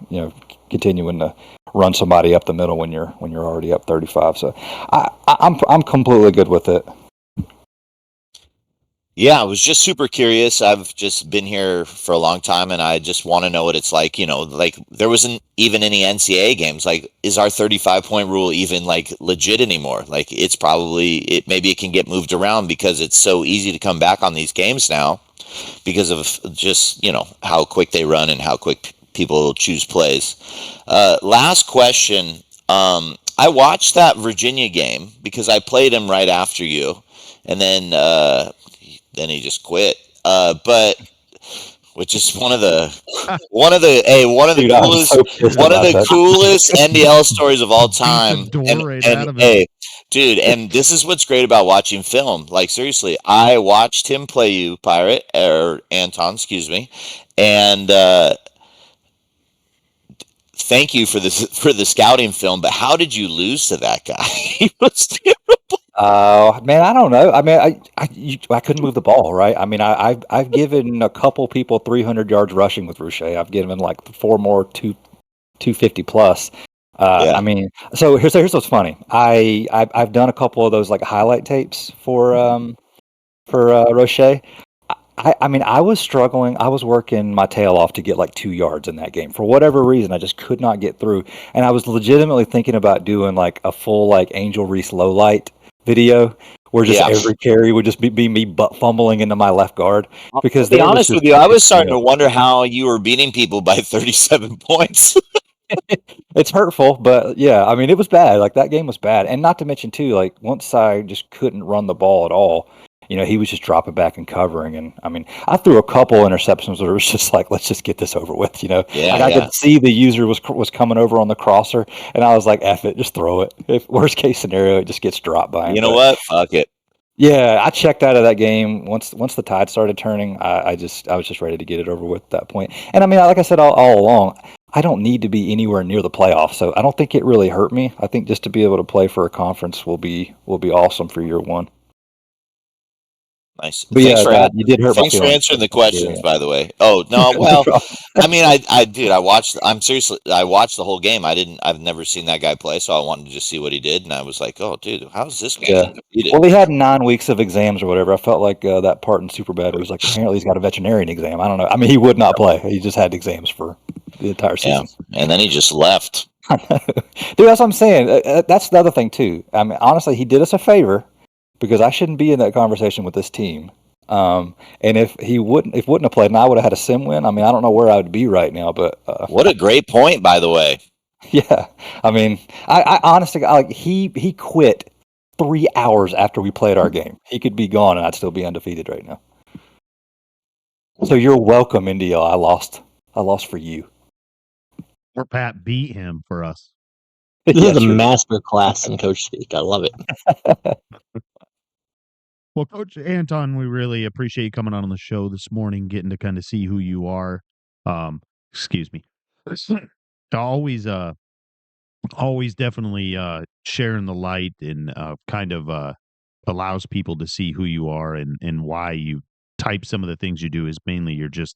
continuing to run somebody up the middle when you're already up 35. So I'm completely good with it. Yeah, I was just super curious. I've just been here for a long time and I just want to know what it's like. Like there wasn't even any NCAA games. Like, is our 35-point rule even like legit anymore? Like, it's probably, maybe it can get moved around because it's so easy to come back on these games now because of just, how quick they run and how quick people choose plays. Last question. I watched that Virginia game because I played him right after you. And then he just quit. But which is one of the Dude, one of the coolest NDL stories of all time. Hey, dude, and this is what's great about watching film. Like, seriously, I watched him play you, Pirate, or Anton, excuse me, and thank you for the scouting film. But how did you lose to that guy? He was terrible. Man, I don't know. I mean, I couldn't move the ball, right? I mean, I've given a couple people 300 yards rushing with Rouchet. I've given like 4 more 250 plus. Yeah. I mean, so here's what's funny. I've done a couple of those like highlight tapes for Rouchet. I mean, I was struggling. I was working my tail off to get like 2 yards in that game. For whatever reason, I just could not get through. And I was legitimately thinking about doing like a full like Angel Reese low light video where just every carry would just be me butt fumbling into my left guard. Because to be honest with you, I was starting to wonder how you were beating people by 37 points. It's hurtful, but yeah, I mean, it was bad. Like, that game was bad. And not to mention too, like, once I just couldn't run the ball at all, he was just dropping back and covering. And I mean, I threw a couple interceptions where it was just like, let's just get this over with, I could see the user was coming over on the crosser, and I was like, F it, just throw it. If worst case scenario, it just gets dropped by him. You know what? Fuck it. Yeah, I checked out of that game once the tide started turning. I was just ready to get it over with at that point. And I mean, like I said all along, I don't need to be anywhere near the playoffs, so I don't think it really hurt me. I think just to be able to play for a conference will be awesome for year one. Nice. But Thanks yeah, for you did hurt my thanks for feelings. answering the Yeah. questions, by the way. Oh no, No well, problem. I mean, I watched. I'm seriously, I watched the whole game. I've never seen that guy play, so I wanted to just see what he did, and I was like, oh, dude, how's this guy Yeah. undefeated? Well, he had 9 weeks of exams or whatever. I felt like that part in Superbad where he's like, apparently he's got a veterinarian exam. I don't know. I mean, he would not play. He just had exams for the entire Yeah, season. and then he just left. Dude, that's what I'm saying. That's the other thing too. I mean, honestly, he did us a favor because I shouldn't be in that conversation with this team. And if he wouldn't have played, and I would have had a sim win. I mean, I don't know where I would be right now, but What a great point, by the way. yeah. I mean, I honestly, he quit 3 hours after we played our game. He could be gone, and I'd still be undefeated right now. So you're welcome, NDL. I lost for you. Or Pat beat him for us. This Yeah, is a true. master class in coach speak. I love it. Well, Coach Anton, we really appreciate you coming on the show this morning, getting to kind of see who you are. Excuse me. Always always definitely sharing the light and kind of allows people to see who you are and why you type some of the things you do is mainly you're just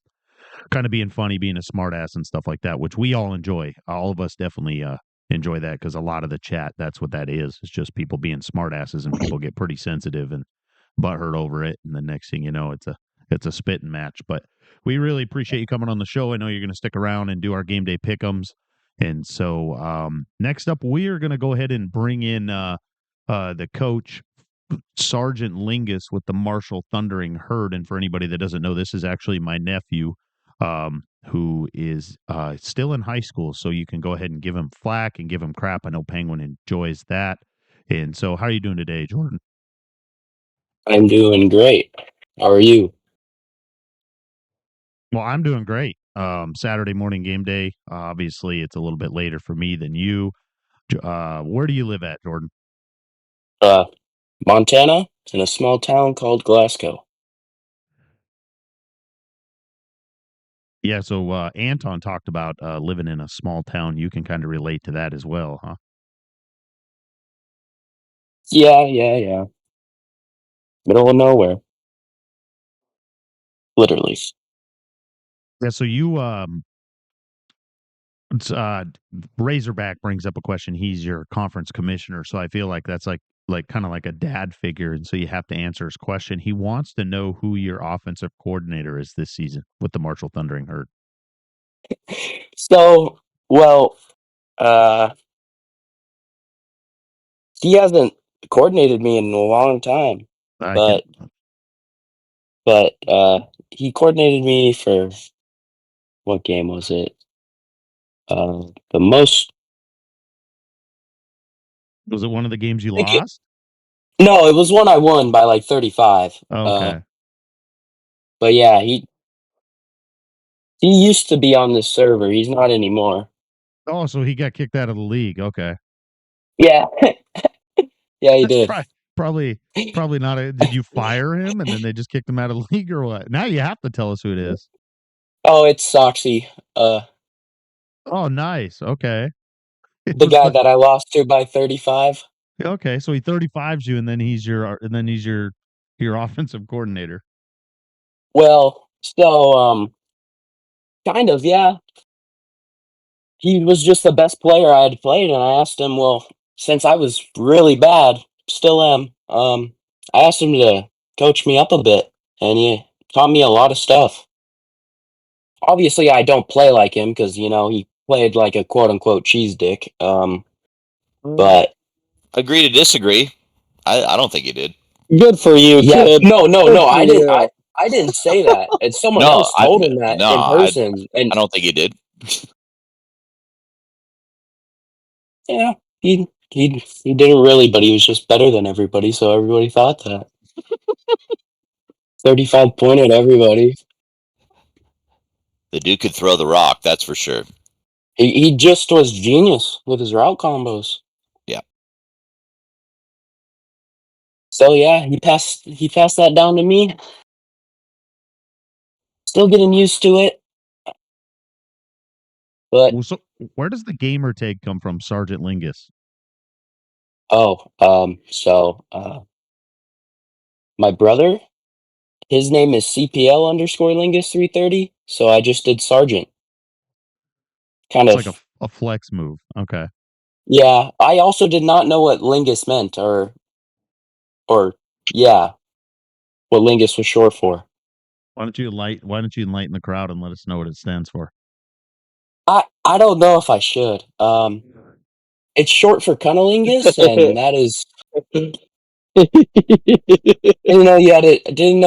kind of being funny, being a smartass and stuff like that, which we all enjoy. All of us definitely enjoy that because a lot of the chat, that's what that is. It's just people being smartasses and people get pretty sensitive and butthurt over it. And the next thing you know, it's a spitting match. But we really appreciate you coming on the show. I know you're going to stick around and do our game day pick'ems. And so next up, we are going to go ahead and bring in the coach, Sergeant Lingus with the Marshall Thundering Herd. And for anybody that doesn't know, this is actually my nephew, who is still in high school. So you can go ahead and give him flack and give him crap. I know Penguin enjoys that. And so, how are you doing today, Jordan? I'm doing great. How are you? Well, I'm doing great. Saturday morning game day. Obviously, it's a little bit later for me than you. Where do you live at, Jordan? Montana, in a small town called Glasgow. Yeah, so Anton talked about living in a small town. You can kind of relate to that as well, huh? Yeah. Middle of nowhere. Literally. Yeah, so you Razorback brings up a question. He's your conference commissioner, so I feel like that's like kind of like a dad figure, and so you have to answer his question. He wants to know who your offensive coordinator is this season with the Marshall Thundering Herd. So, well, he hasn't coordinated me in a long time, I but can he coordinated me for what game was it? The most. Was it one of the games you I think lost? no, it was one I won by like 35. Okay. But yeah, he used to be on this server. He's not anymore. Oh, so he got kicked out of the league. Okay. Yeah, yeah, he That's did. probably not a. Did you fire him and then they just kicked him out of the league or what? Now you have to tell us who it is. Oh, it's Soxy. Oh, nice. Okay. It The was guy that I lost to by 35. okay. So he 35s you, and then he's your offensive coordinator. Well, so kind of, yeah. He was just the best player I had played, and I asked him, well, since I was really bad, still am. I asked him to coach me up a bit, and he taught me a lot of stuff. Obviously, I don't play like him because he played like a quote unquote cheese dick. But Agree to disagree. I don't think he did. Good for you, yeah, kid. no, Good for I didn't. you. I didn't say that. And someone No, else told him that in I person. And don't think he did. yeah, he didn't really, but he was just better than everybody, so everybody thought that. 35 point at everybody. The dude could throw the rock, that's for sure. He just was genius with his route combos. Yeah. So yeah, he passed that down to me. Still getting used to it. But Well, so where does the gamer tag come from, Sergeant Lingus? my brother, his name is CPL_Lingus330, so I just did Sergeant. Kind It's of. like a flex move. Okay. Yeah, I also did not know what Lingus meant, or yeah, what Lingus was short for. Why don't you enlighten the crowd and let us know what it stands for? I don't know if I should. It's short for cunnilingus, and that is. Didn't know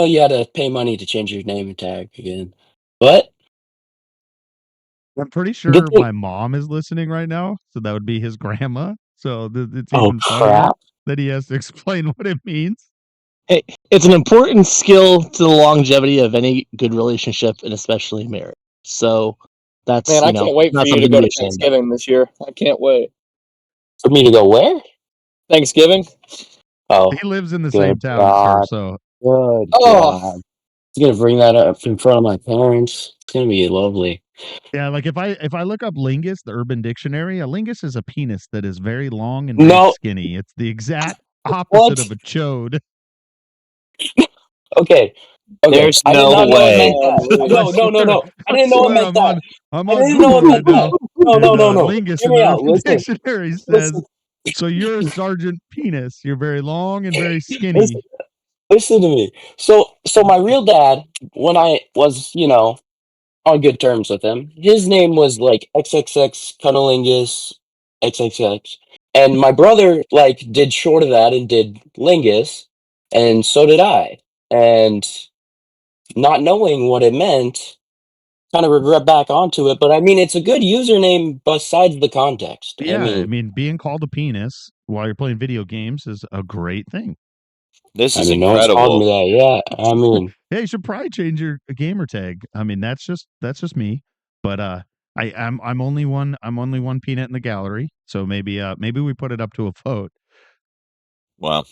you had to pay money to change your name tag again. But I'm pretty good sure thing. my mom is listening right now, so that would be his grandma. So it's Oh even funnier crap! that he has to explain what it means. Hey, it's an important skill to the longevity of any good relationship, and especially marriage. So that's Man, I can't wait for not you to something go to be to ashamed of. Thanksgiving this year. I can't wait. For me to go where? Thanksgiving? Oh, He lives in the good same town, sir. God! So Good Oh, God! He's gonna bring that up in front of my parents. It's gonna be lovely. yeah, like if I look up lingus, the Urban Dictionary, a lingus is a penis that is very long and very No, skinny. It's the exact opposite what? of a chode. Okay, There's I did no not know it meant way. that. I No, no, no, swear, no. I didn't know it meant that. I'm I on didn't know Google it right meant that. now, No, no, and no, no. lingus Hear in the me out. Urban Listen, Dictionary says, listen, so you're a sergeant penis. You're very long and very listen. skinny. Listen to me. So my real dad, when I was, on good terms with him, his name was like XXX Cunnilingus XXX. And my brother like did short of that and did Lingus, and so did I. And not knowing what it meant, kind of regret back onto it, but I mean it's a good username besides the context. I Yeah, I mean mean, being called a penis while you're playing video games is a great thing. This I is mean no one's called me incredible. that yet. I mean Yeah, you should probably change your gamer tag. I mean, that's just me. But I'm only one peanut in the gallery. So maybe we put it up to a vote. Wow.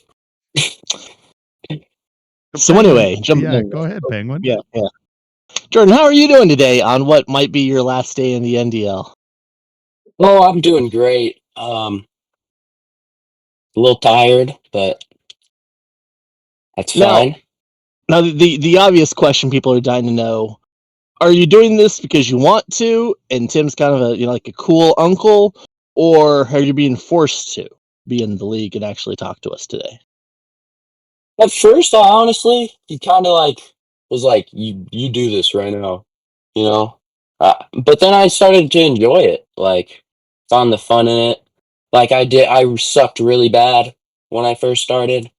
So Penguin, anyway, jumping yeah, in. go ahead, Penguin. Yeah. Jordan, how are you doing today on what might be your last day in the NDL? oh I'm doing great. A little tired, but that's Now, fine. the obvious question people are dying to know: are you doing this because you want to, and Tim's kind of a like a cool uncle, or are you being forced to be in the league and actually talk to us today? At first, I honestly, he kind of like was like, "You do this right now," you know. But then I started to enjoy it. Like, found the fun in it. Like I did, I sucked really bad when I first started.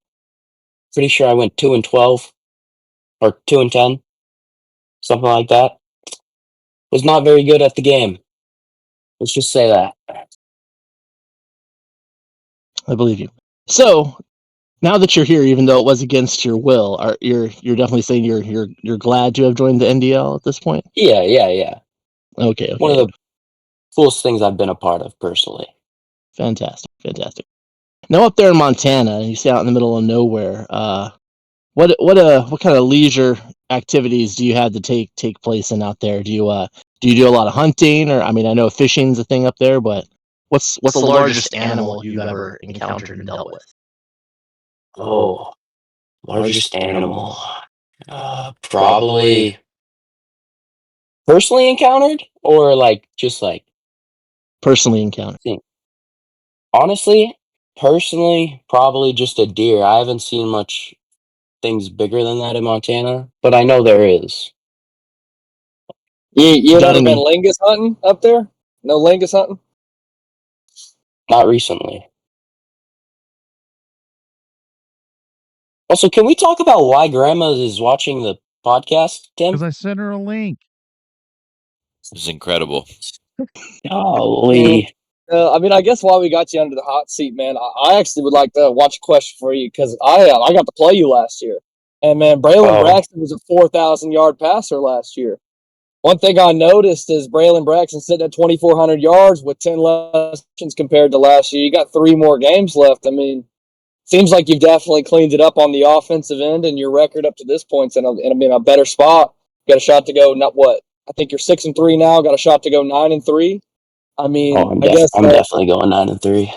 Pretty sure I went 2-12 or 2-10, something like that. Was not very good at the game. Let's just say that. I believe you. So now that you're here, even though it was against your will, you're definitely saying you're glad to have joined the NDL at this point? Yeah, yeah, yeah. Okay, One of okay, the coolest things I've been a part of personally. fantastic. Now up there in Montana, you see out in the middle of nowhere. What kind of leisure activities do you have to take place in out there? Do you do a lot of hunting, or I mean, I know fishing's a thing up there, but what's the largest animal you've ever encountered and dealt with? Oh, largest animal. Probably personally encountered or like just like Personally encountered. think. Honestly, personally, probably just a deer. I haven't seen much things bigger than that in Montana, but I know there is. you Got never been any? lingus hunting up there? No lingus hunting? Not recently. Also, can we talk about why Grandma is watching the podcast, Tim? Because I sent her a link. This is incredible. Golly. I mean, I guess while we got you under the hot seat, man, I actually would like to watch a question for you because I got to play you last year, and man, Braylon Oh, Braxton was a 4,000-yard passer last year. One thing I noticed is Braylon Braxton sitting at 2,400 yards with 10 less compared to last year. You got 3 more games left. I mean, seems like you've definitely cleaned it up on the offensive end, and your record up to this point's in a better spot. Got a shot to go. Not what I think you're 6-3 now. Got a shot to go 9-3. I mean, Oh, I guess I'm definitely going 9-3.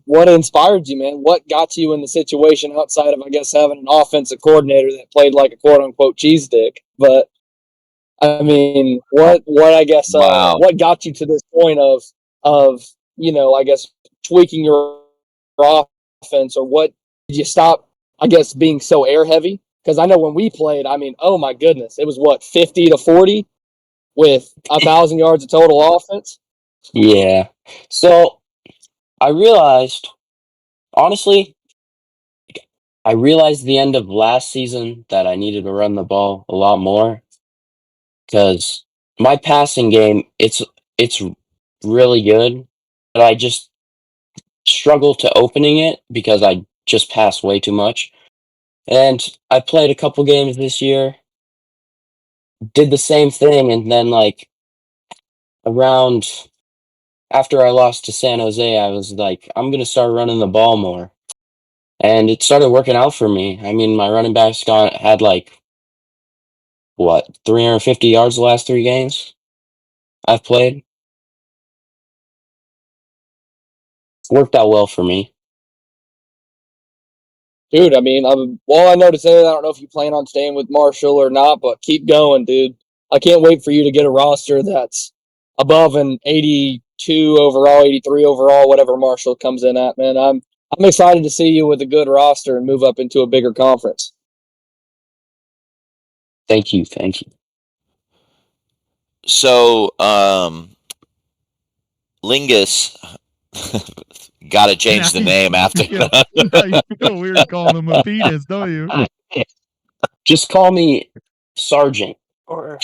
what inspired you, man? What got you in the situation outside of, I guess, having an offensive coordinator that played like a quote unquote cheese dick? But I mean, Wow. what got you to this point of I guess tweaking your offense, or what did you stop? I guess being so air heavy, because I know when we played, I mean, oh my goodness, it was what 50-40 with 1,000 yards of total offense. Yeah. So I realized, honestly, I realized the end of last season that I needed to run the ball a lot more because my passing game, it's really good, but I just struggle to opening it because I just pass way too much. And I played a couple games this year, did the same thing, and then like around after I lost to San Jose, I was like, I'm gonna start running the ball more. And it started working out for me. I mean, my running backs had like what 350 yards the last 3 games I've played. Worked out well for me. Dude, I mean, all I know to say, I don't know if you plan on staying with Marshall or not, but keep going, dude. I can't wait for you to get a roster that's above an 82 overall, 83 overall, whatever Marshall comes in at, man. I'm excited to see you with a good roster and move up into a bigger conference. Thank you, thank you. So, Lingus got to change the name after that. Now you feel weird calling him a penis, don't you? Just call me Sergeant. Or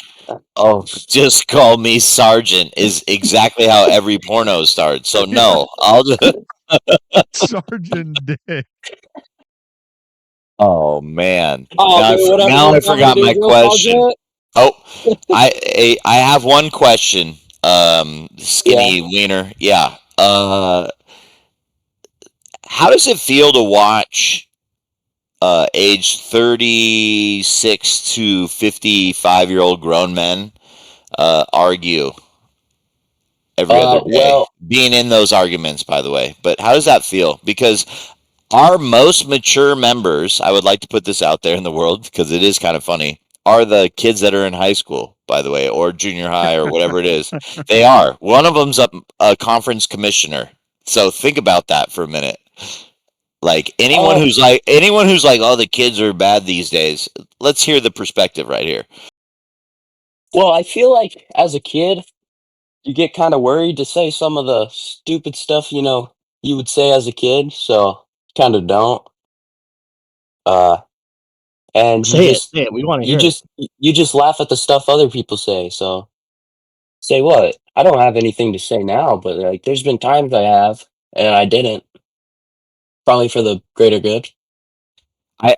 Oh, just call me Sergeant is exactly how every porno starts. So no, I'll just. Sergeant Dick. Oh man! Oh, dude, whatever Now you I want me to forgot do, my Drill question. Sergeant. Oh, I have one question. Skinny Yeah. wiener. Yeah. How does it feel to watch age 36 to 55-year-old grown men argue every other day? well, Being in those arguments, by the way. But how does that feel? Because our most mature members, I would like to put this out there in the world because it is kind of funny, are the kids that are in high school, by the way, or junior high or whatever it is. They are. One of them's a conference commissioner. So think about that for a minute. Like anyone who's like, oh, the kids are bad these days. Let's hear the perspective right here. well, I feel like as a kid, you get kind of worried to say some of the stupid stuff you would say as a kid. So kind of don't. Uh, and Say it. We want to hear it. you just laugh at the stuff other people say. So say what? I don't have anything to say now, but like there's been times I have and I didn't. Probably for the greater good. I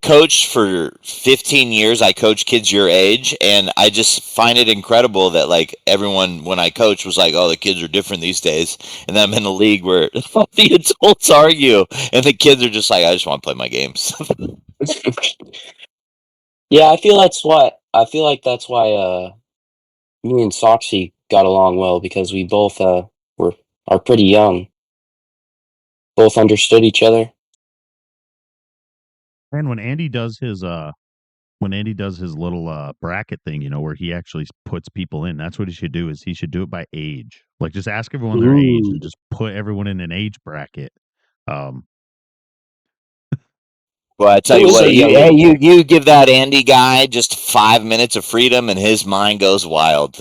coached for 15 years. I coach kids your age, and I just find it incredible that like everyone when I coach was like, "Oh, the kids are different these days," and then I'm in a league where the adults argue, and the kids are just like, "I just want to play my games." Yeah, I feel like that's why me and Soxy got along well because we both were are pretty young. Both understood each other. And when Andy does his little bracket thing, where he actually puts people in, that's what he should do. Is he should do it by age. Like just ask everyone their age Ooh. and just put everyone in an age bracket. Um, Well, I tell Who you is what, the youngest? you give that Andy guy just 5 minutes of freedom, and his mind goes wild.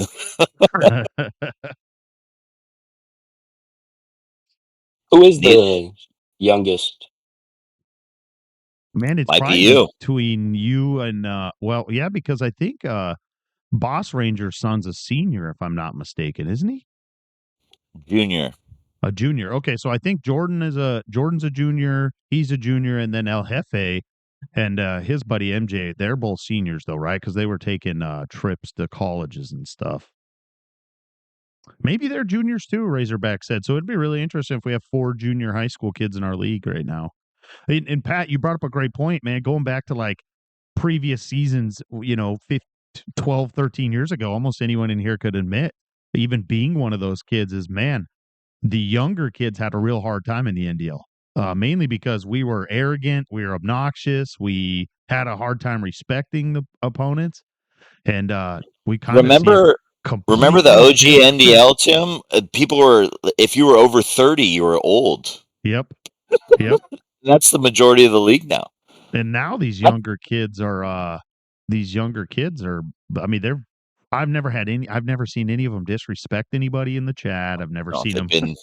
Who is the youngest? Man, it's Might be probably you, between you and well, yeah, because I think Boss Ranger's son's a senior, if I'm not mistaken, isn't he? Junior. A junior. Okay, so I think Jordan's a junior. He's a junior, and then El Jefe and his buddy MJ. They're both seniors, though, right? Because they were taking trips to colleges and stuff. Maybe they're juniors too, Razorback said. So it'd be really interesting if we have 4 junior high school kids in our league right now. And Pat, you brought up a great point, man. Going back to like previous seasons, 12, 13 years ago, almost anyone in here could admit, even being one of those kids, is man, the younger kids had a real hard time in the NDL. Mainly because we were arrogant, we were obnoxious, we had a hard time respecting the opponents, and we kind of see it Remember the completely OG different. NDL, Tim? People were, if you were over 30, you were old. Yep. Yep. That's the majority of the league now. And now these younger kids are I mean, I've never seen any of them disrespect anybody in the chat. I've never seen They've them.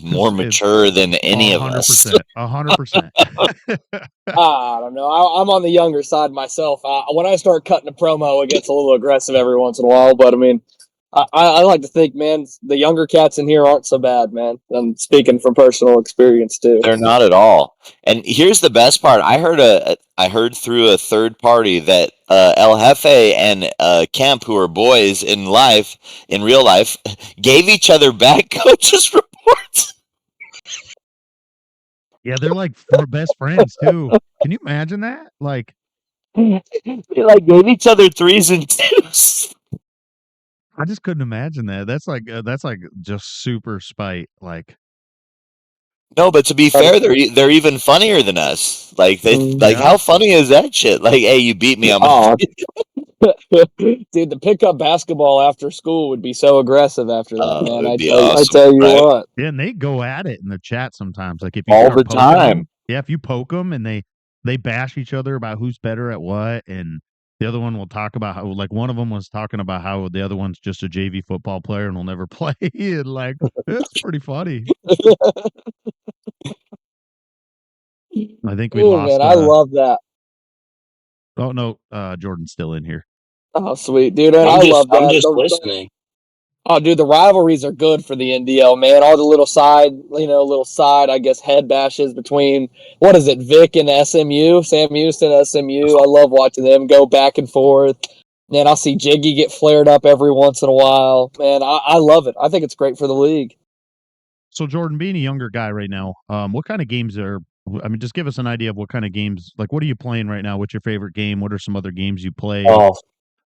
been more mature than any of us. 100%. I don't know. I'm on the younger side myself. When I start cutting a promo, it gets a little aggressive every once in a while. But I mean, I like to think, man, the younger cats in here aren't so bad, man. I'm speaking from personal experience too. They're not at all. And here's the best part. I heard through a third party that El Jefe and Kemp, who are boys in real life, gave each other bad coaches reports. Yeah, they're like best friends too. Can you imagine that? Like, they like gave each other 3s and 2s. I just couldn't imagine that. That's like just super spite. Like, No, but to be fair, they're even funnier than us. Like yeah. how funny is that shit? Like, hey, you beat me. I'm Oh, dude, the pickup basketball after school would be so aggressive after that, man. it'd be I awesome, tell you right? what. Yeah, and they go at it in the chat sometimes. Like if you All start the poking time. them, yeah, if you poke them and they bash each other about who's better at what, and the other one will talk about how, like one of them was talking about how the other one's just a JV football player and will never play, and like it's pretty funny. I think we Oh lost. man, I love that. Oh no, Jordan's still in here. Oh sweet, dude, and I'm I just love that. listening. Oh, dude, the rivalries are good for the NDL, man. All the little side, I guess, head bashes between, what is it, Vic and SMU, Sam Houston, SMU. I love watching them go back and forth. Man, I'll see Jiggy get flared up every once in a while. Man, I love it. I think it's great for the league. So Jordan, being a younger guy right now, what kind of games are? I mean, just give us an idea of what kind of games. Like, what are you playing right now? What's your favorite game? What are some other games you play? Oh,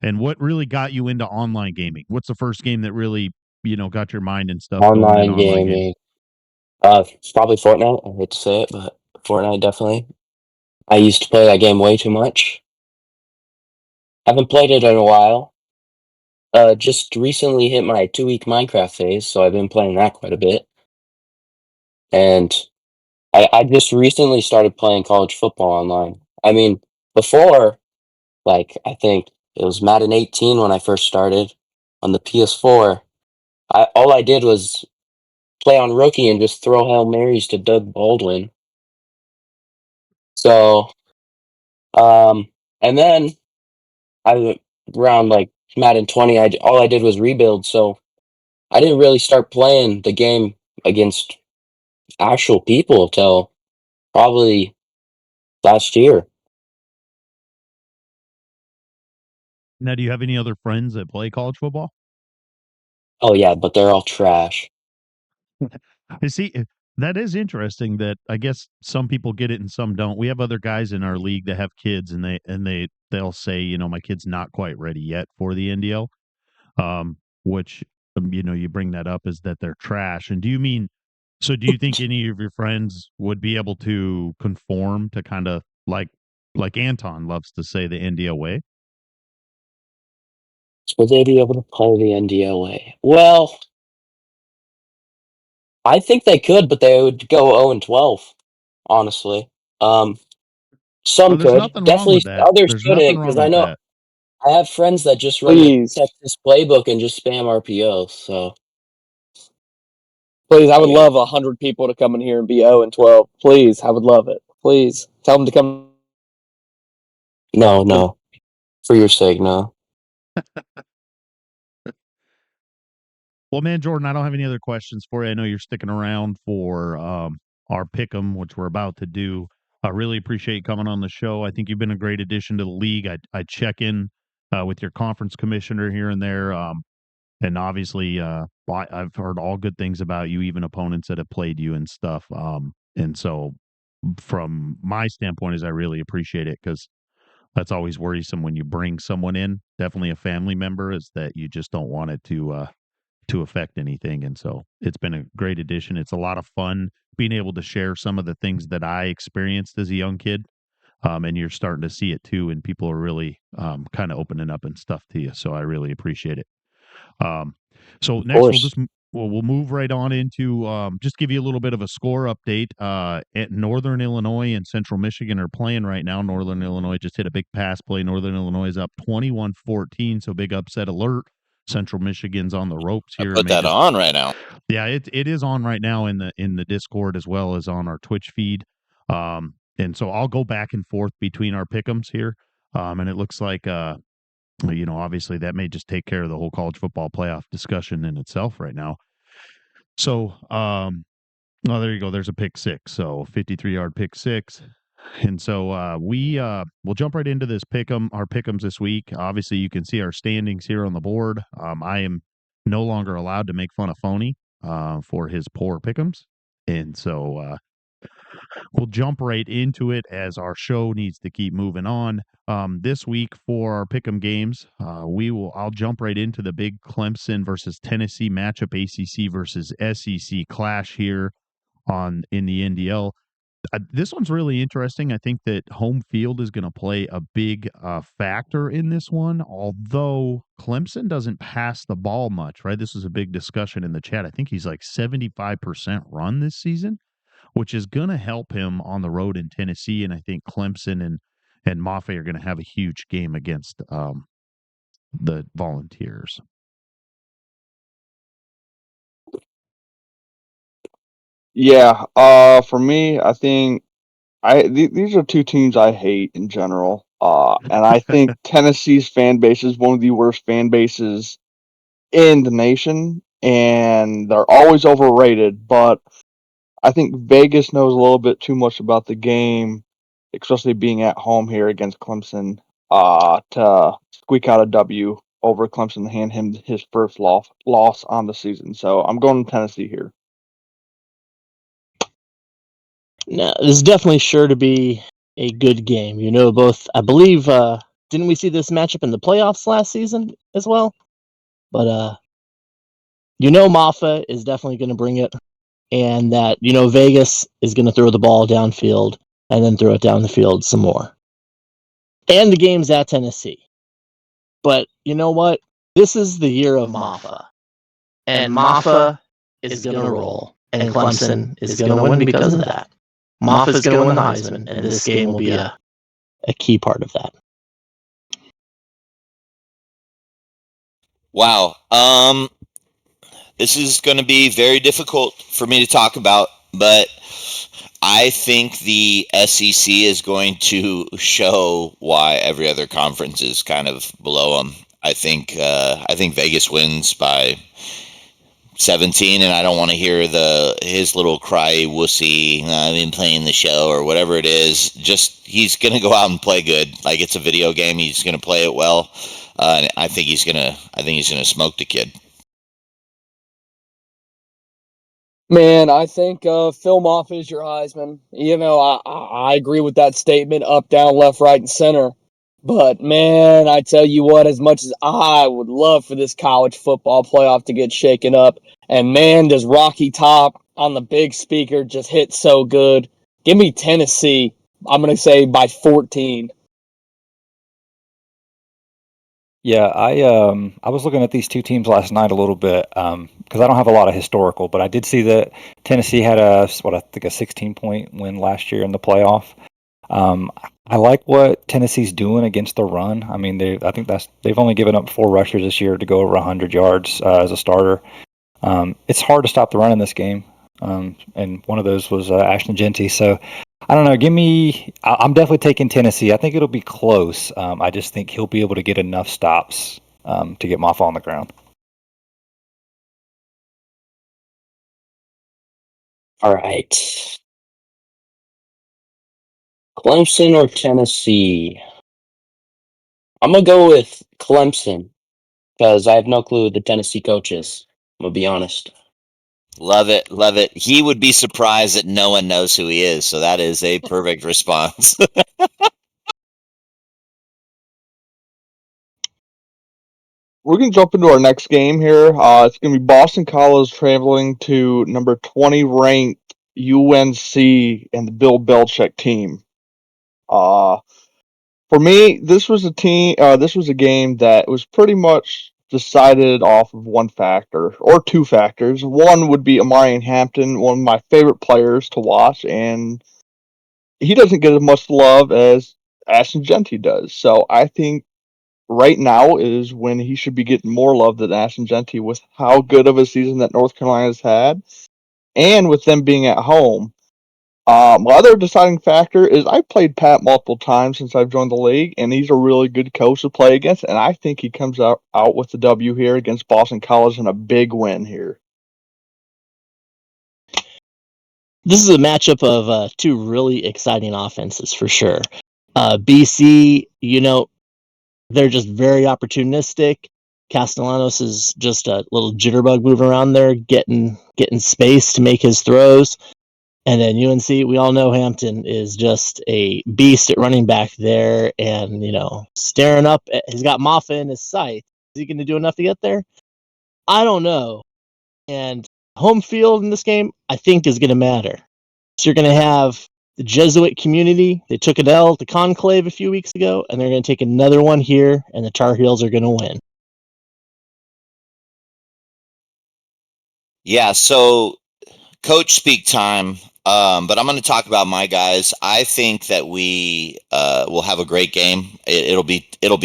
And what really got you into online gaming? What's the first game that really, got your mind and stuff going in online online gaming? gaming. It's probably Fortnite. I hate to say it, but Fortnite definitely. I used to play that game way too much. Haven't played it in a while. Just recently hit my 2-week Minecraft phase, so I've been playing that quite a bit. And I just recently started playing college football online. I mean, before, like, I think it was Madden 18 when I first started on the PS4. All I did was play on rookie and just throw Hail Marys to Doug Baldwin. So, and then around like Madden 20, all I did was rebuild. So I didn't really start playing the game against actual people till probably last year. Now, do you have any other friends that play college football? Oh yeah, but they're all trash. You see, that is interesting. That I guess some people get it and some don't. We have other guys in our league that have kids, and they'll say, my kid's not quite ready yet for the NDL. Which you bring that up is that they're trash. And do you mean? So, do you think any of your friends would be able to conform to kind of like Anton loves to say the NDL way? Will they be able to play the NDLA? Well, I think they could, but they would go 0-12. Honestly, some Oh, there's could nothing wrong definitely. with that. Others There's nothing couldn't because wrong I with know that. I have friends that just run the Please, Texas playbook and just spam RPO. So please, I would yeah, love 100 people to come in here and be 0-12. Please, I would love it. Please, tell them to come. no, for your sake, no. Well, man, Jordan, I don't have any other questions for you. I know you're sticking around for our pick'em, which we're about to do. I really appreciate you coming on the show. I think you've been a great addition to the league. I check in with your conference commissioner here and there. and obviously, I've heard all good things about you, even opponents that have played you and stuff. And so, from my standpoint, is I really appreciate it because that's always worrisome when you bring someone in, definitely a family member, is that you just don't want it to affect anything. And so, it's been a great addition. It's a lot of fun being able to share some of the things that I experienced as a young kid. And you're starting to see it too, and people are really kind of opening up and stuff to you. So I really appreciate it. Um, so next, we'll move right on into just give you a little bit of a score update. At Northern Illinois and Central Michigan are playing right now. Northern Illinois just hit a big pass play. Northern Illinois is up 21-14, so big upset alert. Central Michigan's on the ropes here. Put that on right now. Yeah, it is on right now in the Discord as well as on our Twitch feed. And so I'll go back and forth between our pick'ems here. And it looks like obviously that may just take care of the whole college football playoff discussion in itself right now. So, oh, there you go. There's a pick six. So 53-yard pick six. And so we'll jump right into this our pick'ems this week. Obviously, you can see our standings here on the board. I am no longer allowed to make fun of Phony for his poor pick'ems. And so we'll jump right into it as our show needs to keep moving on. This week for our pick'em games, I'll jump right into the big Clemson versus Tennessee matchup, ACC versus SEC clash here in the NDL. This one's really interesting. I think that home field is going to play a big factor in this one, although Clemson doesn't pass the ball much, right? This was a big discussion in the chat. I think he's like 75% run this season, which is going to help him on the road in Tennessee. And I think Clemson and Mafe are going to have a huge game against the Volunteers. Yeah, for me, I think these are two teams I hate in general. And I think Tennessee's fan base is one of the worst fan bases in the nation, and they're always overrated. But I think Vegas knows a little bit too much about the game, especially being at home here against Clemson, to squeak out a W over Clemson and hand him his first loss on the season. So I'm going to Tennessee here. No, this is definitely sure to be a good game. Both, I believe, didn't we see this matchup in the playoffs last season as well? But, Maffa is definitely going to bring it, and that, Vegas is going to throw the ball downfield and then throw it down the field some more. And the game's at Tennessee. But you know what? This is the year of Maffa. And Maffa is going to roll. And Clemson is going to win because of that. Maffa's going to win the Heisman, and this game will be a key part of that. Wow. This is going to be very difficult for me to talk about, but I think the SEC is going to show why every other conference is kind of below them. I think Vegas wins by 17, and I don't want to hear his little cry wussy, I've been playing the show or whatever it is. Just he's going to go out and play good. Like it's a video game. He's going to play it well. And I think he's going to smoke the kid. Man, I think Phil Moffitt is your Heisman. I agree with that statement, up, down, left, right, and center. But, man, I tell you what, as much as I would love for this college football playoff to get shaken up, and, man, does Rocky Top on the big speaker just hit so good. Give me Tennessee. I'm going to say by 14. Yeah, I was looking at these two teams last night a little bit because I don't have a lot of historical, but I did see that Tennessee had I think a 16-point win last year in the playoff. I like what Tennessee's doing against the run. I mean, they've only given up 4 rushers this year to go over 100 yards as a starter. It's hard to stop the run in this game, and one of those was Ashton Genty. So I don't know. I'm definitely taking Tennessee. I think it'll be close. I just think he'll be able to get enough stops to get Moffa on the ground. All right. Clemson or Tennessee? I'm going to go with Clemson. because I have no clue who the Tennessee coach is. I'm gonna be honest. Love it, love it. He would be surprised that no one knows who he is, so that is a perfect response. We're going to jump into our next game here. It's going to be Boston College traveling to number 20 ranked UNC and the Bill Belichick team. For me, this was a team. This was a game that was pretty much decided off of one factor or two factors. One would be Amarian Hampton, one of my favorite players to watch, and he doesn't get as much love as Ashton Genty does. So I think right now is when he should be getting more love than Ashton Genty with how good of a season that North Carolina's had, and with them being at home. My other deciding factor is I played Pat multiple times since I've joined the league, and he's a really good coach to play against, and I think he comes out with the W here against Boston College and a big win here. This is a matchup of two really exciting offenses for sure. BC, they're just very opportunistic. Castellanos is just a little jitterbug moving around there, getting space to make his throws. And then UNC, we all know Hampton is just a beast at running back there, and staring up. He's got Maffa in his sight. Is he going to do enough to get there? I don't know. And home field in this game, I think, is going to matter. So you're going to have the Jesuit community. They took an L to Conclave a few weeks ago, and they're going to take another one here, and the Tar Heels are going to win. Yeah, so coach speak time. But I'm going to talk about my guys. I think that we will have a great game. It'll be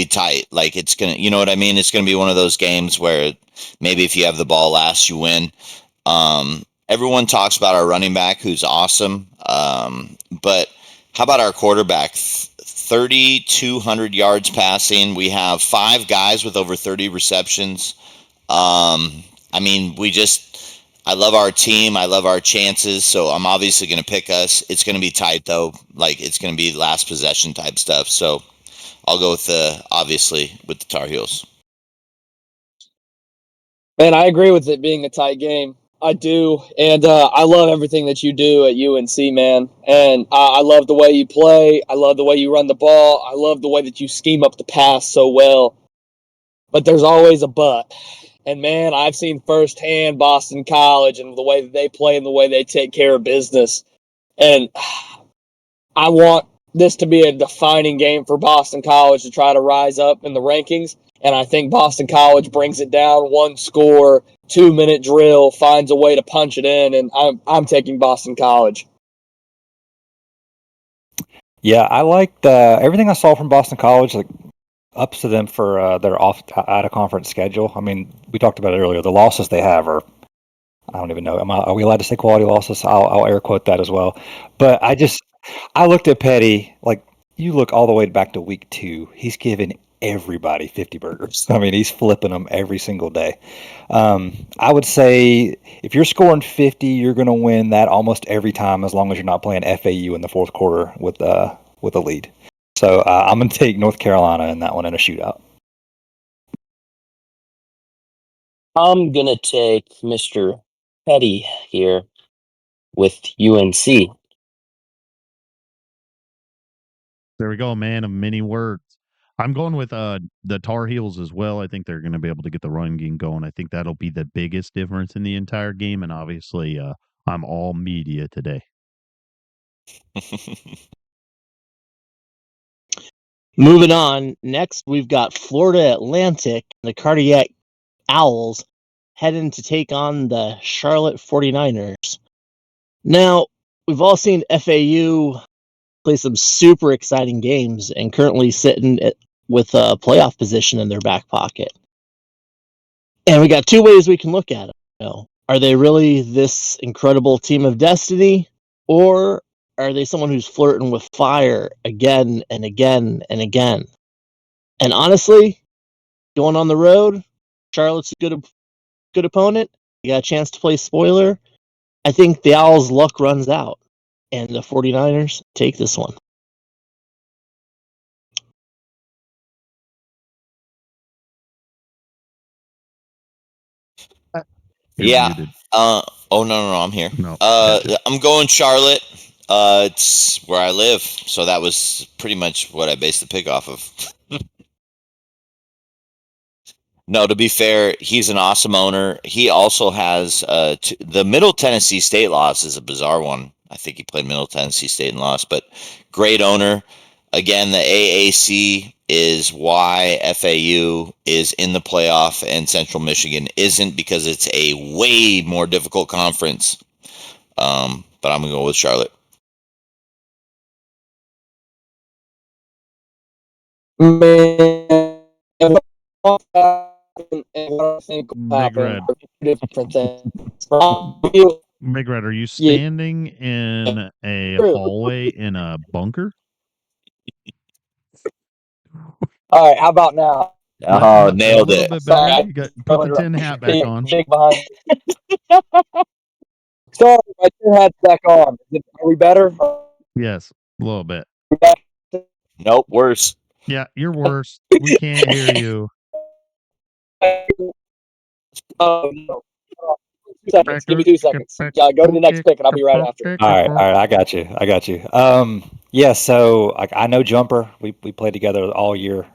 tight. Like it's gonna, you know what I mean? It's going to be one of those games where maybe if you have the ball last, you win. Everyone talks about our running back, who's awesome. But how about our quarterback? 3,200 yards passing. We have 5 guys with over 30 receptions. I mean, I love our team. I love our chances. So I'm obviously going to pick us. It's going to be tight, though. Like, it's going to be last possession type stuff. So I'll go with obviously, with the Tar Heels. Man, I agree with it being a tight game. I do, and I love everything that you do at UNC, man. And I love the way you play. I love the way you run the ball. I love the way that you scheme up the pass so well. But there's always a but. And man, I've seen firsthand Boston College and the way that they play and the way they take care of business. And I want this to be a defining game for Boston College to try to rise up in the rankings. And I think Boston College brings it down, one score, 2-minute drill, finds a way to punch it in, and I'm taking Boston College. Yeah, I liked everything I saw from Boston College. Like, ups to them for their out of conference schedule. I mean, we talked about it earlier. The losses they have are, I don't even know. Are we allowed to say quality losses? I'll air quote that as well. But I looked at Petty, like, you look all the way back to week 2. He's giving everybody 50 burgers. I mean, he's flipping them every single day. I would say if you're scoring 50, you're going to win that almost every time, as long as you're not playing FAU in the fourth quarter with a lead. So I'm going to take North Carolina in that one in a shootout. I'm going to take Mr. Petty here with UNC. There we go, man of many words. I'm going with the Tar Heels as well. I think they're going to be able to get the run game going. I think that'll be the biggest difference in the entire game. And obviously, I'm all media today. Moving on, next we've got Florida Atlantic, the Cardiac Owls, heading to take on the Charlotte 49ers. Now, we've all seen FAU play some super exciting games and currently sitting with a playoff position in their back pocket. And we got 2 ways we can look at it. Are they really this incredible team of destiny, or are they someone who's flirting with fire again and again and again? And honestly, going on the road, Charlotte's a good opponent. You got a chance to play spoiler. I think the Owls' luck runs out, and the 49ers take this one. You're Yeah. muted. Oh no, I'm here. No, gotcha. I'm going Charlotte. It's where I live, so that was pretty much what I based the pick off of. No, to be fair, he's an awesome owner. He also has the Middle Tennessee State loss is a bizarre one. I think he played Middle Tennessee State and lost, but great owner. Again, the AAC is why FAU is in the playoff and Central Michigan isn't, because it's a way more difficult conference. But I'm gonna go with Charlotte. Man, and what I think will Big happen Red. are two different things. Big Red, are you Yeah, standing in a true. hallway in a bunker? All right, how about now? Yep, Oh, yep, a nailed little it. bit Sorry, better. I You got put the tin hat back big, on. big behind. Sorry, my tin hat's back on. Are we better? Yes, a little bit. Nope, worse. Yeah, you're worse. We can't hear you. No. 2 seconds. Give me 2 seconds. Go to the next pick, and I'll be right after. All right, I got you. Yeah, so like I know Jumper. We played together all year.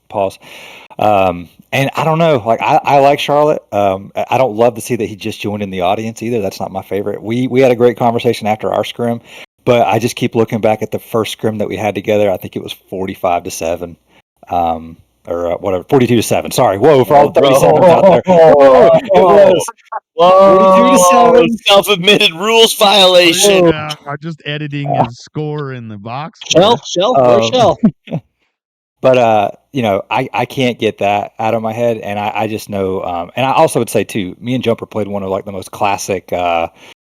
Pause. And I don't know, like I like Charlotte. I don't love to see that he just joined in the audience either. That's not my favorite. We had a great conversation after our scrim, but I just keep looking back at the first scrim that we had together. I think it was 45-7. Or whatever, 42-7. Sorry, whoa, for all the 37s out there. Whoa, it was 42-7. Self-admitted rules Oh, violation. yeah, I'm just editing his score in the box score. Shell, where's Shell? But I can't get that out of my head, and I just know. And I also would say too, me and Jumper played one of like the most classic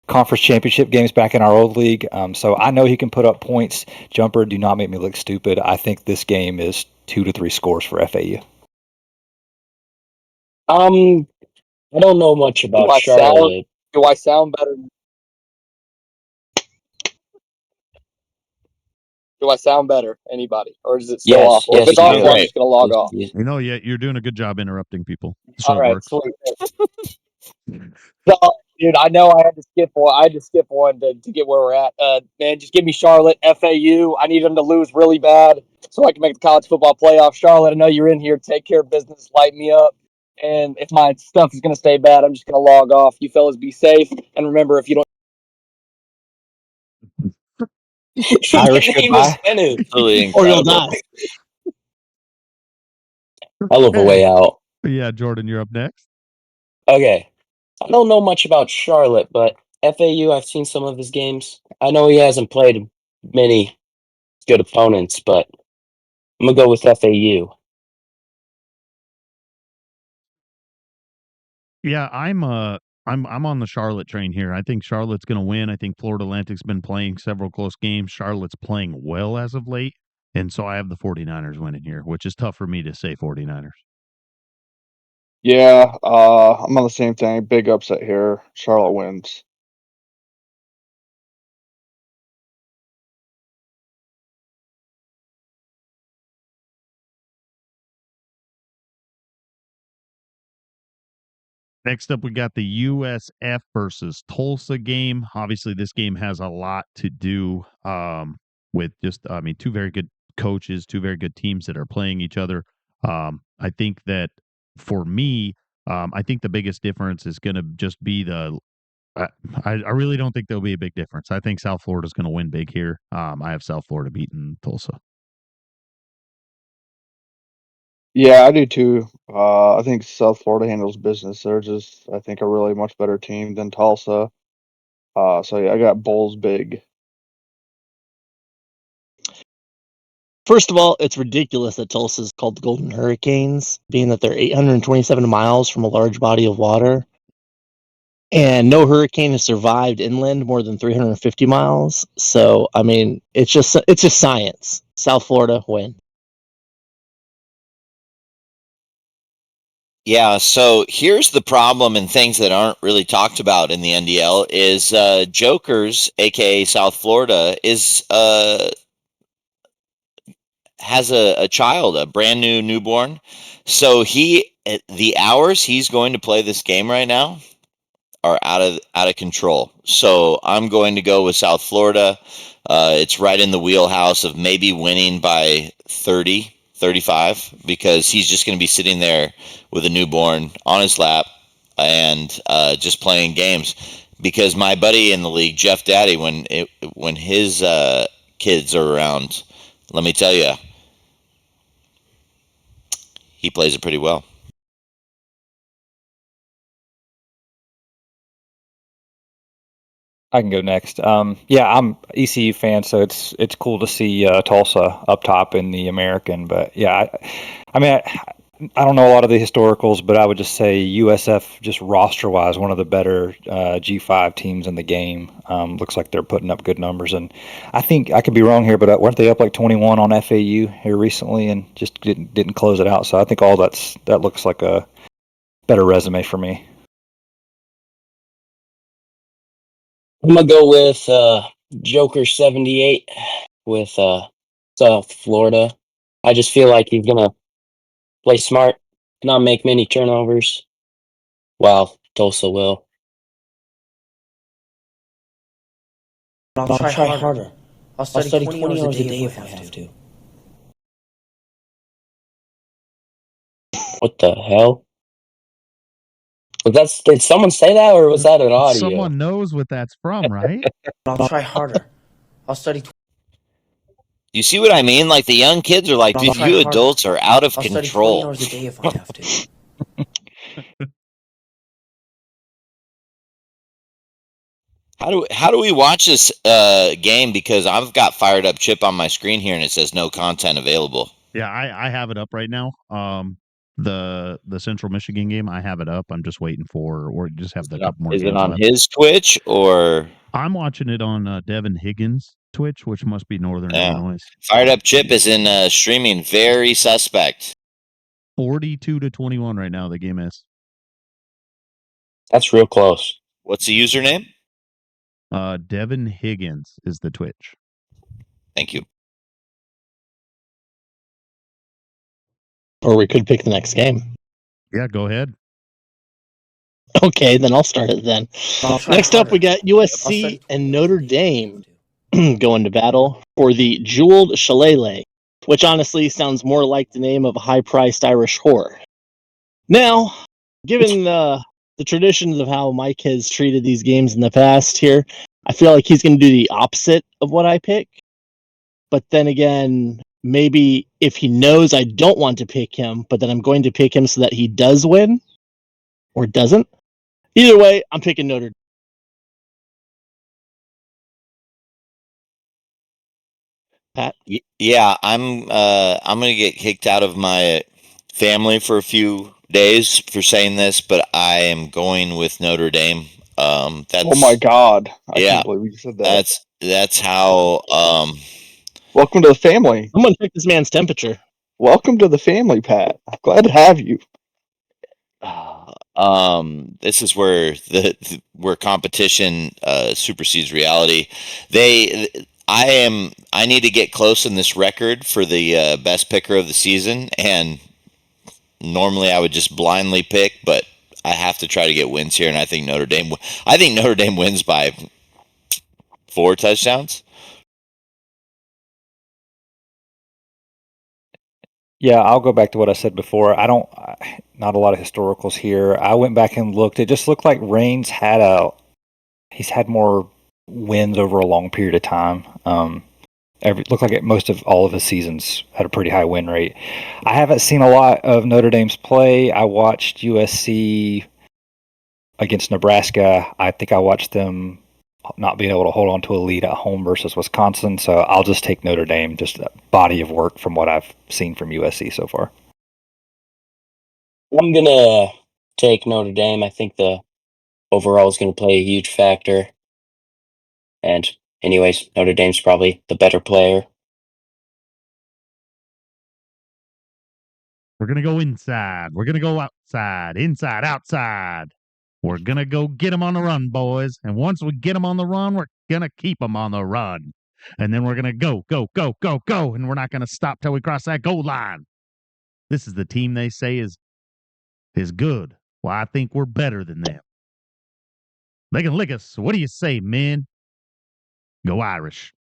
conference championship games back in our old league. So I know he can put up points. Jumper, do not make me look stupid. I think this game is 2 to 3 scores for FAU. I don't know much about Charlotte. Do I sound better? Do I sound better? Anybody, or is it still Yes, off? Well, if yes, it's you off, do. well, I'm just gonna log off. Yes. You know, yeah, you're doing a good job interrupting people. So All it right, works. sweet. So, dude, I know I had to skip one. I had to skip one to get where we're at. Man, just give me Charlotte, FAU. I need them to lose really bad so I can make the college football playoff. Charlotte, I know you're in here. Take care of business. Light me up. And if my stuff is going to stay bad, I'm just going to log off. You fellas be safe. And remember, if you don't. Irish He was goodbye. gonna. Absolutely Or you'll incredible. die. Hell of a way out. Yeah, Jordan, you're up next. Okay. I don't know much about Charlotte, but FAU, I've seen some of his games. I know he hasn't played many good opponents, but I'm gonna go with FAU. Yeah, I'm on the Charlotte train here. I think Charlotte's going to win. I think Florida Atlantic's been playing several close games. Charlotte's playing well as of late, and so I have the 49ers winning here, which is tough for me to say 49ers. Yeah, I'm on the same thing. Big upset here. Charlotte wins. Next up, we got the USF versus Tulsa game. Obviously, this game has a lot to do with just, I mean, two very good coaches, two very good teams that are playing each other. I think that for me, I think the biggest difference is going to just be I really don't think there'll be a big difference. I think South Florida's going to win big here. I have South Florida beating Tulsa. Yeah, I do too. I think South Florida handles business. They're just, I think, a really much better team than Tulsa. So yeah, I got Bulls big. First of all, it's ridiculous that Tulsa is called the Golden Hurricanes, being that they're 827 miles from a large body of water. And no hurricane has survived inland more than 350 miles. So, I mean, it's just science. South Florida win. Yeah, so here's the problem and things that aren't really talked about in the NDL is Jokers, aka South Florida, is has a child, a brand new newborn. So the hours he's going to play this game right now, are out of control. So I'm going to go with South Florida. It's right in the wheelhouse of maybe winning by 30, 35, because he's just going to be sitting there with a newborn on his lap and just playing games. Because my buddy in the league, Jeff Daddy, when his kids are around, let me tell you, he plays it pretty well. I can go next. Yeah, I'm ECU fan, so it's cool to see Tulsa up top in the American. But yeah, I don't know a lot of the historicals, but I would just say USF, just roster wise, one of the better G5 teams in the game. Looks like they're putting up good numbers, and I think I could be wrong here, but weren't they up like 21 on FAU here recently, and just didn't close it out? So I think that looks like a better resume for me. I'm gonna go with Joker 78 with South Florida. I just feel like he's gonna play smart, not make many turnovers, while Tulsa will. I'll try harder. I'll study 20 hours a day if I have to. What the hell? Did someone say that, or was that an audio? Someone knows what that's from, right? I'll try harder. I'll study. You see what I mean? Like the young kids are like, I'll dude, try you harder. adults are out of I'll study 20 control. hours a day if I have to. How do we watch this game? Because I've got fired up chip on my screen here, and it says no content available. Yeah, I have it up right now. The Central Michigan game, I have it up. I'm just waiting or just have the couple more Is games it on left. his Twitch or? I'm watching it on Devin Higgins' Twitch, which must be Northern Illinois. Fired up chip is in streaming. Very suspect. 42-21 right now. The game is. That's real close. What's the username? Devin Higgins is the Twitch. Thank you. Or we could pick the next game. Yeah, go ahead. Okay, then I'll start it then. Next up, we got USC and Notre Dame going to battle for the Jeweled Shillelagh, which honestly sounds more like the name of a high-priced Irish whore. Now, given the traditions of how Mike has treated these games in the past here, I feel like he's going to do the opposite of what I pick. But then again, maybe if he knows I don't want to pick him, but then I'm going to pick him so that he does win or doesn't. Either way, I'm picking Notre Dame. Pat? Yeah, I'm gonna get kicked out of my family for a few days for saying this, but I am going with Notre Dame. That's, Oh my God! I Yeah. can't believe you said that. That's how. Welcome to the family. I'm going to check this man's temperature. Welcome to the family, Pat. I'm glad to have you. This is where where competition supersedes reality. I need to get close in this record for the best picker of the season, and normally I would just blindly pick, but I have to try to get wins here, and I think Notre Dame wins by 4 touchdowns. Yeah, I'll go back to what I said before. Not a lot of historicals here. I went back and looked. It just looked like Reigns he's had more wins over a long period of time. Looked like most of all of his seasons had a pretty high win rate. I haven't seen a lot of Notre Dame's play. I watched USC against Nebraska. I think I watched them not being able to hold on to a lead at home versus Wisconsin. So I'll just take Notre Dame, just a body of work from what I've seen from USC so far. I'm gonna take Notre Dame. I think the overall is gonna play a huge factor. And anyways, Notre Dame's probably the better player. We're going to go inside. We're going to go outside. Inside, outside. We're going to go get them on the run, boys. And once we get them on the run, we're going to keep them on the run. And then we're going to go, go, go, go, go. And we're not going to stop till we cross that goal line. This is the team they say is good. Well, I think we're better than them. They can lick us. What do you say, men? Go Irish.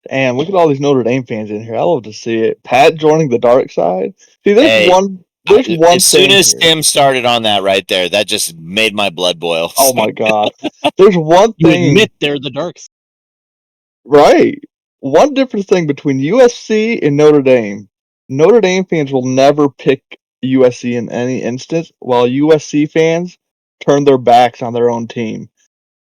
And look at all these Notre Dame fans in here. I love to see it. Pat joining the dark side. See, there's Hey, one as soon thing as here. Tim started on that right there, that just made my blood boil. Oh my god. There's one You thing. admit they're the dark side. Right. One different thing between USC and Notre Dame. Notre Dame fans will never pick USC in any instance, while USC fans turn their backs on their own team.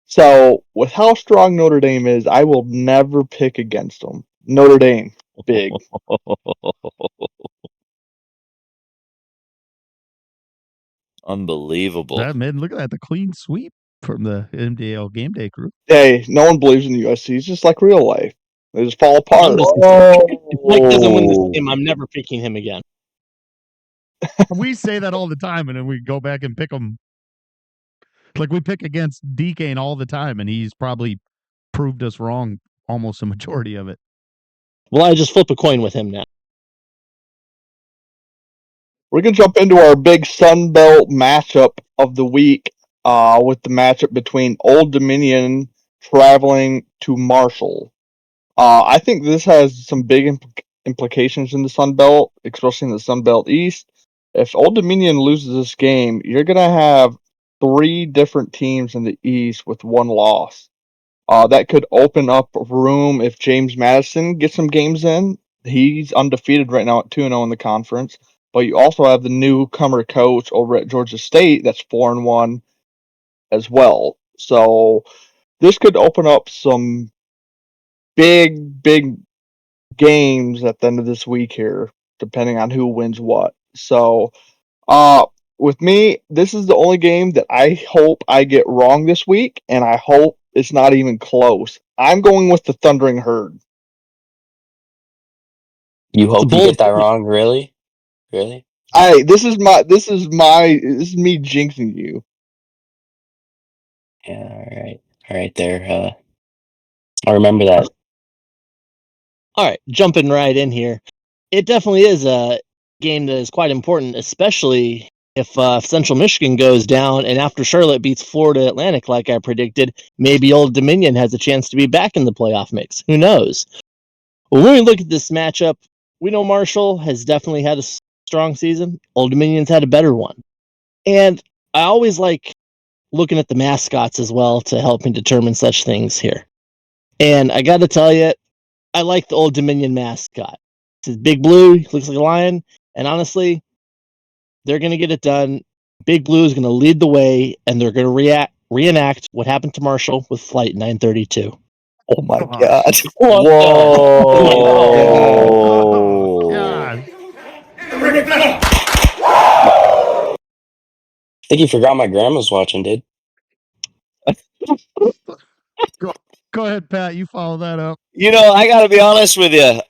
So, with how strong Notre Dame is, I will never pick against them. Notre Dame, big. Unbelievable. That man, look at that. The clean sweep from the NDL GameDay crew. Hey, no one believes in USC. It's just like real life. They just fall I'm apart. just if Mike doesn't win this game, I'm never picking him again. We say that all the time, and then we go back and pick them. Like we pick against DK all the time, and he's probably proved us wrong almost a majority of it. Well, I just flip a coin with him now. We're going to jump into our big Sun Belt matchup of the week with the matchup between Old Dominion traveling to Marshall. I think this has some big implications in the Sun Belt, especially in the Sun Belt East. If Old Dominion loses this game, you're going to have 3 different teams in the East with 1 loss. That could open up room if James Madison gets some games in. He's undefeated right now at 2-0 in the conference. But you also have the newcomer coach over at Georgia State that's 4-1 as well. So this could open up some big games at the end of this week here, depending on who wins what. So with me, this is the only game that I hope I get wrong this week, and I hope it's not even close. I'm going with the Thundering Herd. You hope you bold get that wrong, really? Really? This is me jinxing you. Yeah, all right there. I'll remember that. All right, jumping right in here. It definitely is a game that is quite important, especially if Central Michigan goes down and after Charlotte beats Florida Atlantic, like I predicted, maybe Old Dominion has a chance to be back in the playoff mix. Who knows? Well, when we look at this matchup, we know Marshall has definitely had a strong season. Old Dominion's had a better one. And I always like looking at the mascots as well to help me determine such things here. And I got to tell you, I like the Old Dominion mascot. It's Big Blue. He looks like a lion. And honestly, they're going to get it done. Big Blue is going to lead the way, and they're going to reenact what happened to Marshall with Flight 932. Oh my Gosh. god. What Oh, God. I think you forgot my grandma's watching, dude. Go ahead, Pat. You follow that up. You know, I got to be honest with you.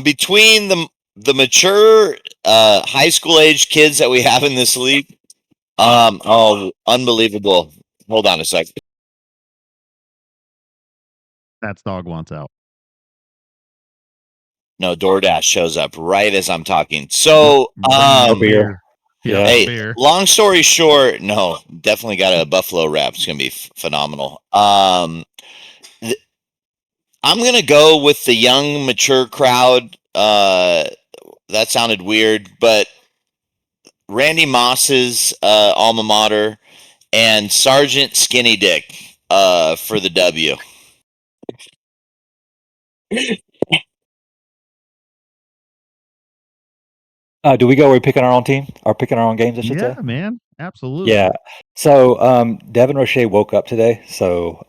Between the mature high school age kids that we have in this league, unbelievable. Hold on a second. That's dog wants out. No, DoorDash shows up right as I'm talking. So, Bring him beer. Yeah, hey, beer. long story short, no, definitely got a buffalo wrap. It's gonna be phenomenal. I'm gonna go with the young, mature crowd. That sounded weird, but Randy Moss's alma mater and Sergeant Skinny Dick for the W. Do we go? Are we picking our own team? Or picking our own games, I should say? Yeah, man. Absolutely. Yeah. So Devin Roche woke up today, so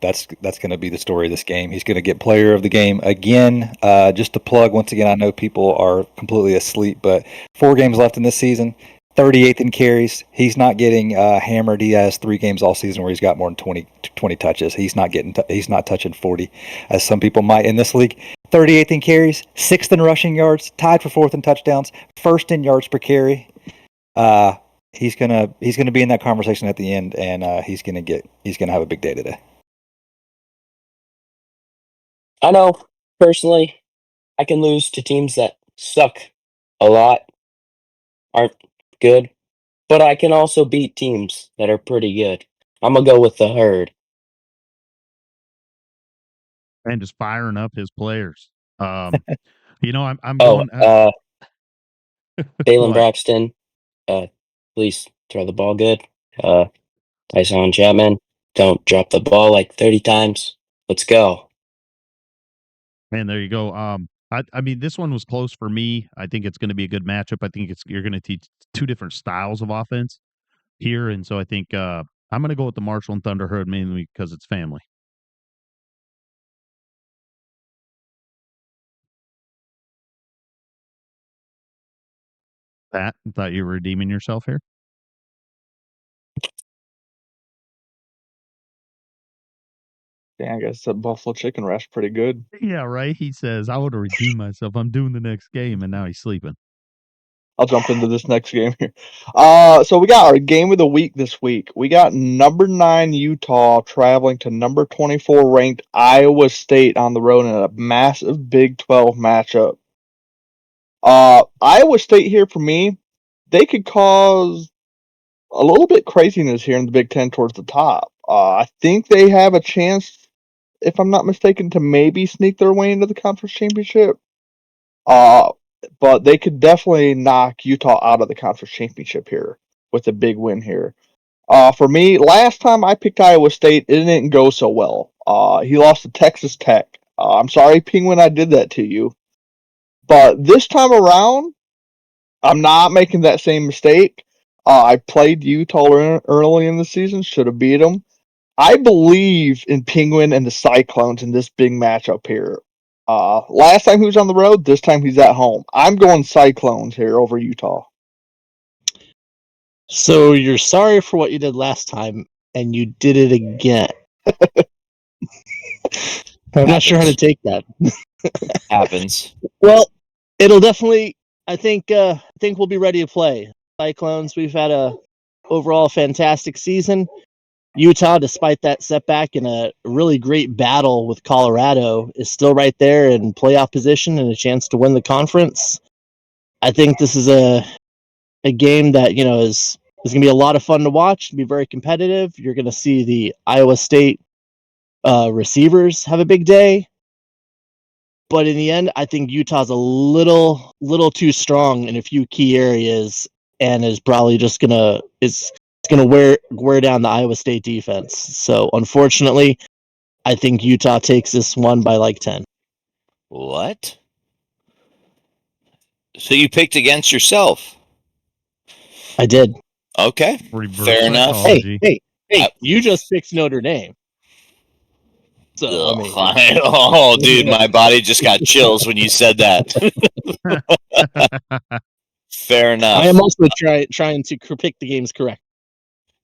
that's going to be the story of this game. He's going to get player of the game again. Just to plug once again, I know people are completely asleep, but 4 games left in this season. 38th in carries. He's not getting hammered. He has 3 games all season where he's got more than 20 touches. He's not getting. He's not touching 40, as some people might in this league. 38th in carries, 6th in rushing yards, tied for 4th in touchdowns, 1st in yards per carry. He's gonna be in that conversation at the end, and he's gonna have a big day today. I know, personally, I can lose to teams that suck a lot, aren't good, but I can also beat teams that are pretty good. I'm gonna go with the herd. And just firing up his players. I'm Oh, going. Balin What? Braxton, please throw the ball good. Tyson Chapman, don't drop the ball like 30 times. Let's go. And there you go. I mean, this one was close for me. I think it's going to be a good matchup. I think you're going to teach two different styles of offense here, and so I think I'm going to go with the Marshall and Thunder Herd mainly because it's family. Pat, I thought you were redeeming yourself here. Yeah, I guess that buffalo chicken wrap's pretty good. Yeah, right. He says, "I want to redeem myself. I'm doing the next game," and now he's sleeping. I'll jump into this next game here. So we got our game of the week this week. We got number 9 Utah traveling to number 24 ranked Iowa State on the road in a massive Big 12 matchup. Iowa State here for me, they could cause a little bit craziness here in the Big 10 towards the top. I think they have a chance, if I'm not mistaken, to maybe sneak their way into the conference championship. But they could definitely knock Utah out of the conference championship here with a big win here. For me, last time I picked Iowa State, it didn't go so well. He lost to Texas Tech. I'm sorry, Penguin, I did that to you. But this time around, I'm not making that same mistake. I played Utah early in the season, should have beat them. I believe in Penguin and the Cyclones in this big matchup here. Last time he was on the road, this time he's at home. I'm going Cyclones here over Utah. So you're sorry for what you did last time, and you did it again. I'm not sure how to take that. Happens. Well, it'll definitely. I think we'll be ready to play. Cyclones. We've had a overall fantastic season. Utah, despite that setback in a really great battle with Colorado, is still right there in playoff position and a chance to win the conference. I think this is a game that is going to be a lot of fun to watch. Be very competitive. You're going to see the Iowa State receivers have a big day. But in the end, I think Utah's a little too strong in a few key areas, and is probably just gonna wear down the Iowa State defense. So unfortunately, I think Utah takes this one by like 10. What? So you picked against yourself? I did. Okay, Reverse fair enough. psychology. Hey, you just picked Notre Dame. So I mean, Oh, dude, my body just got chills when you said that. Fair enough. I am also trying to pick the games correct.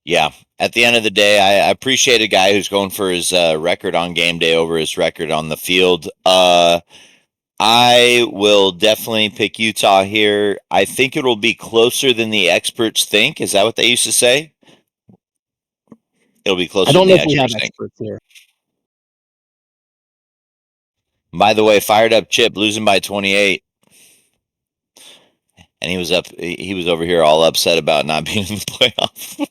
Yeah. At the end of the day, I appreciate a guy who's going for his record on game day over his record on the field. I will definitely pick Utah here. I think it'll be closer than the experts think. Is that what they used to say? It'll be closer I don't than know the if we have experts think. experts here. By the way, fired up Chip losing by 28. And he was over here all upset about not being in the playoff.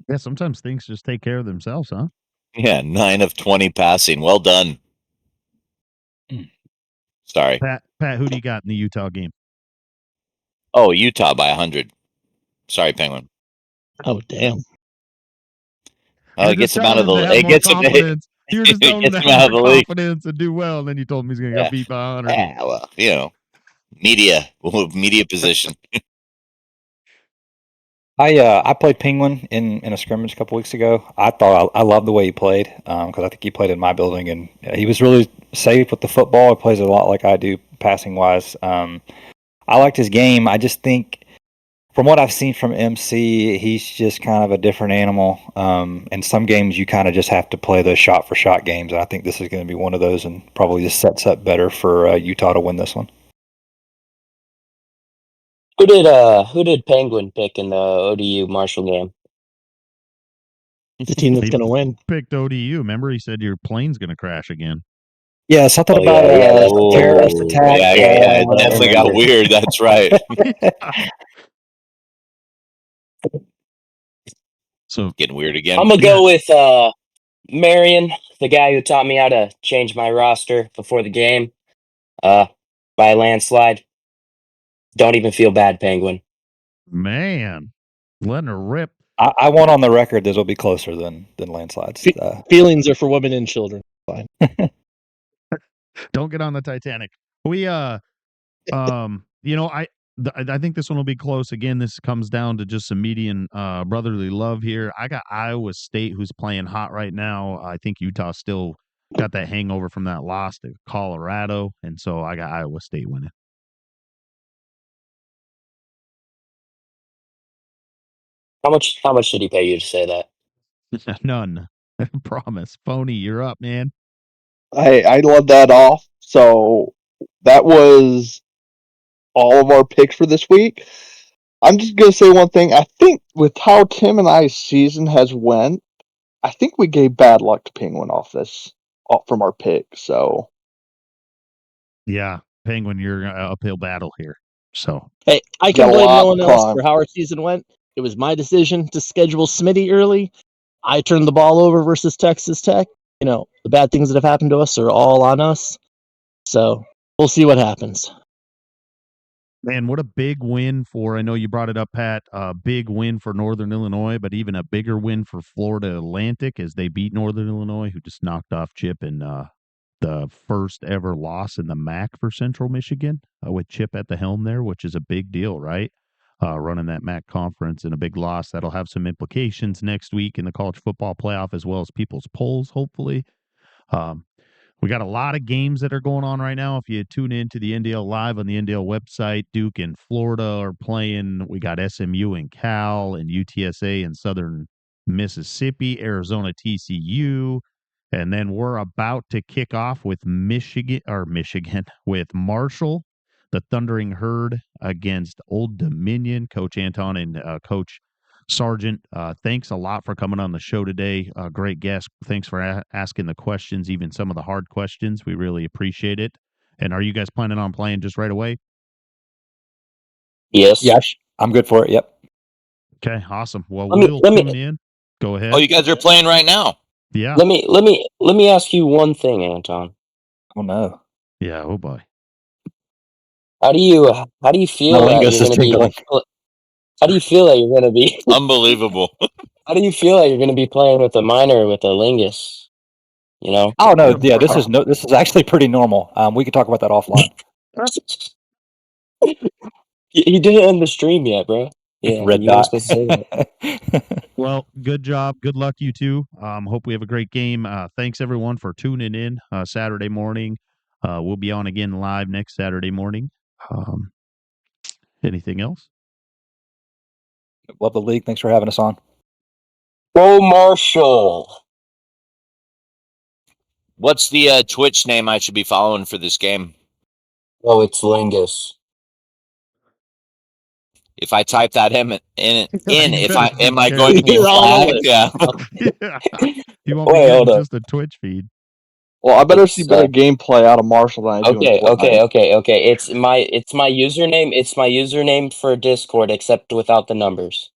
Yeah, sometimes things just take care of themselves, huh? Yeah, 9 of 20 passing. Well done. Sorry. Pat, who do you got in the Utah game? Oh, Utah by 100. Sorry, Penguin. Oh damn! Oh, it gets him out of the. It gets him. You're just telling him to him out have of the more league. confidence and do well, and then you told him he's going to Yeah. get beat by 100. Yeah, well, media position. I played Penguin in a scrimmage a couple weeks ago. I thought I loved the way he played because I think he played in my building and he was really safe with the football. He plays a lot like I do passing wise. I liked his game. I just think from what I've seen from MC, he's just kind of a different animal. In some games, you kind of just have to play those shot for shot games, and I think this is going to be one of those, and probably just sets up better for Utah to win this one. Who did Penguin pick in the ODU Marshall game? The team that's going to win. Picked ODU. Remember, he said your plane's going to crash again. Yeah, something Oh, about yeah, yeah, that's a terrorist Oh, attack. yeah, yeah, yeah. It I definitely got remember. weird. That's right. So Getting weird again. I'm gonna Yeah. go with Marion, the guy who taught me how to change my roster before the game, by a landslide. Don't even feel bad, Penguin. man, letting her rip. I want on the record this will be closer than landslides. Feelings are for women and children. Fine. Don't get on the Titanic. We I think this one will be close. Again, this comes down to just some median brotherly love here. I got Iowa State, who's playing hot right now. I think Utah still got that hangover from that loss to Colorado, and so I got Iowa State winning. How much did he pay you to say that? None. Promise. Phony, you're up, man. I led that off. So that was all of our picks for this week. I'm just gonna say one thing. I think with how Tim and I's season has went, I think we gave bad luck to Penguin off from our pick. So Yeah, Penguin, you're uphill battle here. So Hey, I got can a blame lot no to one else climb. for how our season went. It was my decision to schedule Smitty early. I turned the ball over versus Texas Tech. You know, the bad things that have happened to us are all on us. So we'll see what happens. man, what a big win for, I know you brought it up, Pat, a big win for Northern Illinois, but even a bigger win for Florida Atlantic as they beat Northern Illinois, who just knocked off Chip in the first ever loss in the MAC for Central Michigan with Chip at the helm there, which is a big deal, right? Running that MAC conference and a big loss. That'll have some implications next week in the college football playoff as well as people's polls, hopefully. Um, we got a lot of games that are going on right now. If you tune in to the NDL Live on the NDL website, Duke and Florida are playing. We got SMU and Cal and UTSA and Southern Mississippi, Arizona TCU. And then we're about to kick off with Michigan with Marshall, the Thundering Herd against Old Dominion. Coach Anton and Coach Sargent, thanks a lot for coming on the show today. Great guest. Thanks for asking the questions, even some of the hard questions. We really appreciate it. And are you guys planning on playing just right away? Yes. Yeah, I'm good for it. Yep. Okay, awesome. Well, Let me- we'll let me- tune in. Go ahead. Oh, you guys are playing right now. Yeah. Let me ask you one thing, Anton. Oh no. Yeah. Oh boy. How do you feel My that lingus you're is going to be? tingling. How do you feel that you're going to be? Unbelievable. How do you feel that you're going to be playing with a minor with a lingus? You know. Oh no. Yeah, this is actually pretty normal. We can talk about that offline. You didn't end the stream yet, bro. Yeah, Red you weren't dot. supposed to say that. Well, good job. Good luck, you two. Hope we have a great game. Thanks, everyone, for tuning in Saturday morning. We'll be on again live next Saturday morning. Anything else? Love the league. Thanks for having us on. Go Marshall. What's the Twitch name I should be following for this game? Oh, it's lingus. If I type that in, You if better be am I going to be You're on the flagged? list. Yeah. Yeah. You won't be Wait, hold getting up. just a Twitch feed. Well, I better It's, see better gameplay out of Marshall than I do in Fortnite. Okay. It's my username. It's my username for Discord, except without the numbers.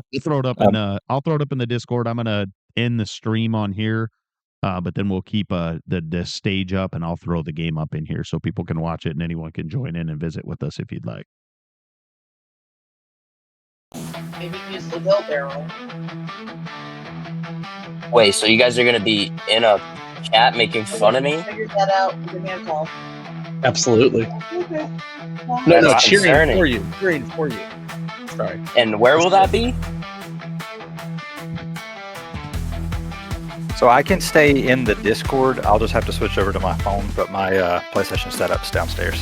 You throw it up in I'll throw it up in the Discord. I'm gonna end the stream on here. But then we'll keep the stage up and I'll throw the game up in here so people can watch it and anyone can join in and visit with us if you'd like. Maybe use the wheelbarrow. Wait, so you guys are gonna be in a chat making fun of me? Figure that out. Give me a call. Absolutely. Okay. No, That's cheering concerning. for you. Cheering for you. Sorry. And where will that be? So I can stay in the Discord. I'll just have to switch over to my phone, but my PlayStation setup's downstairs.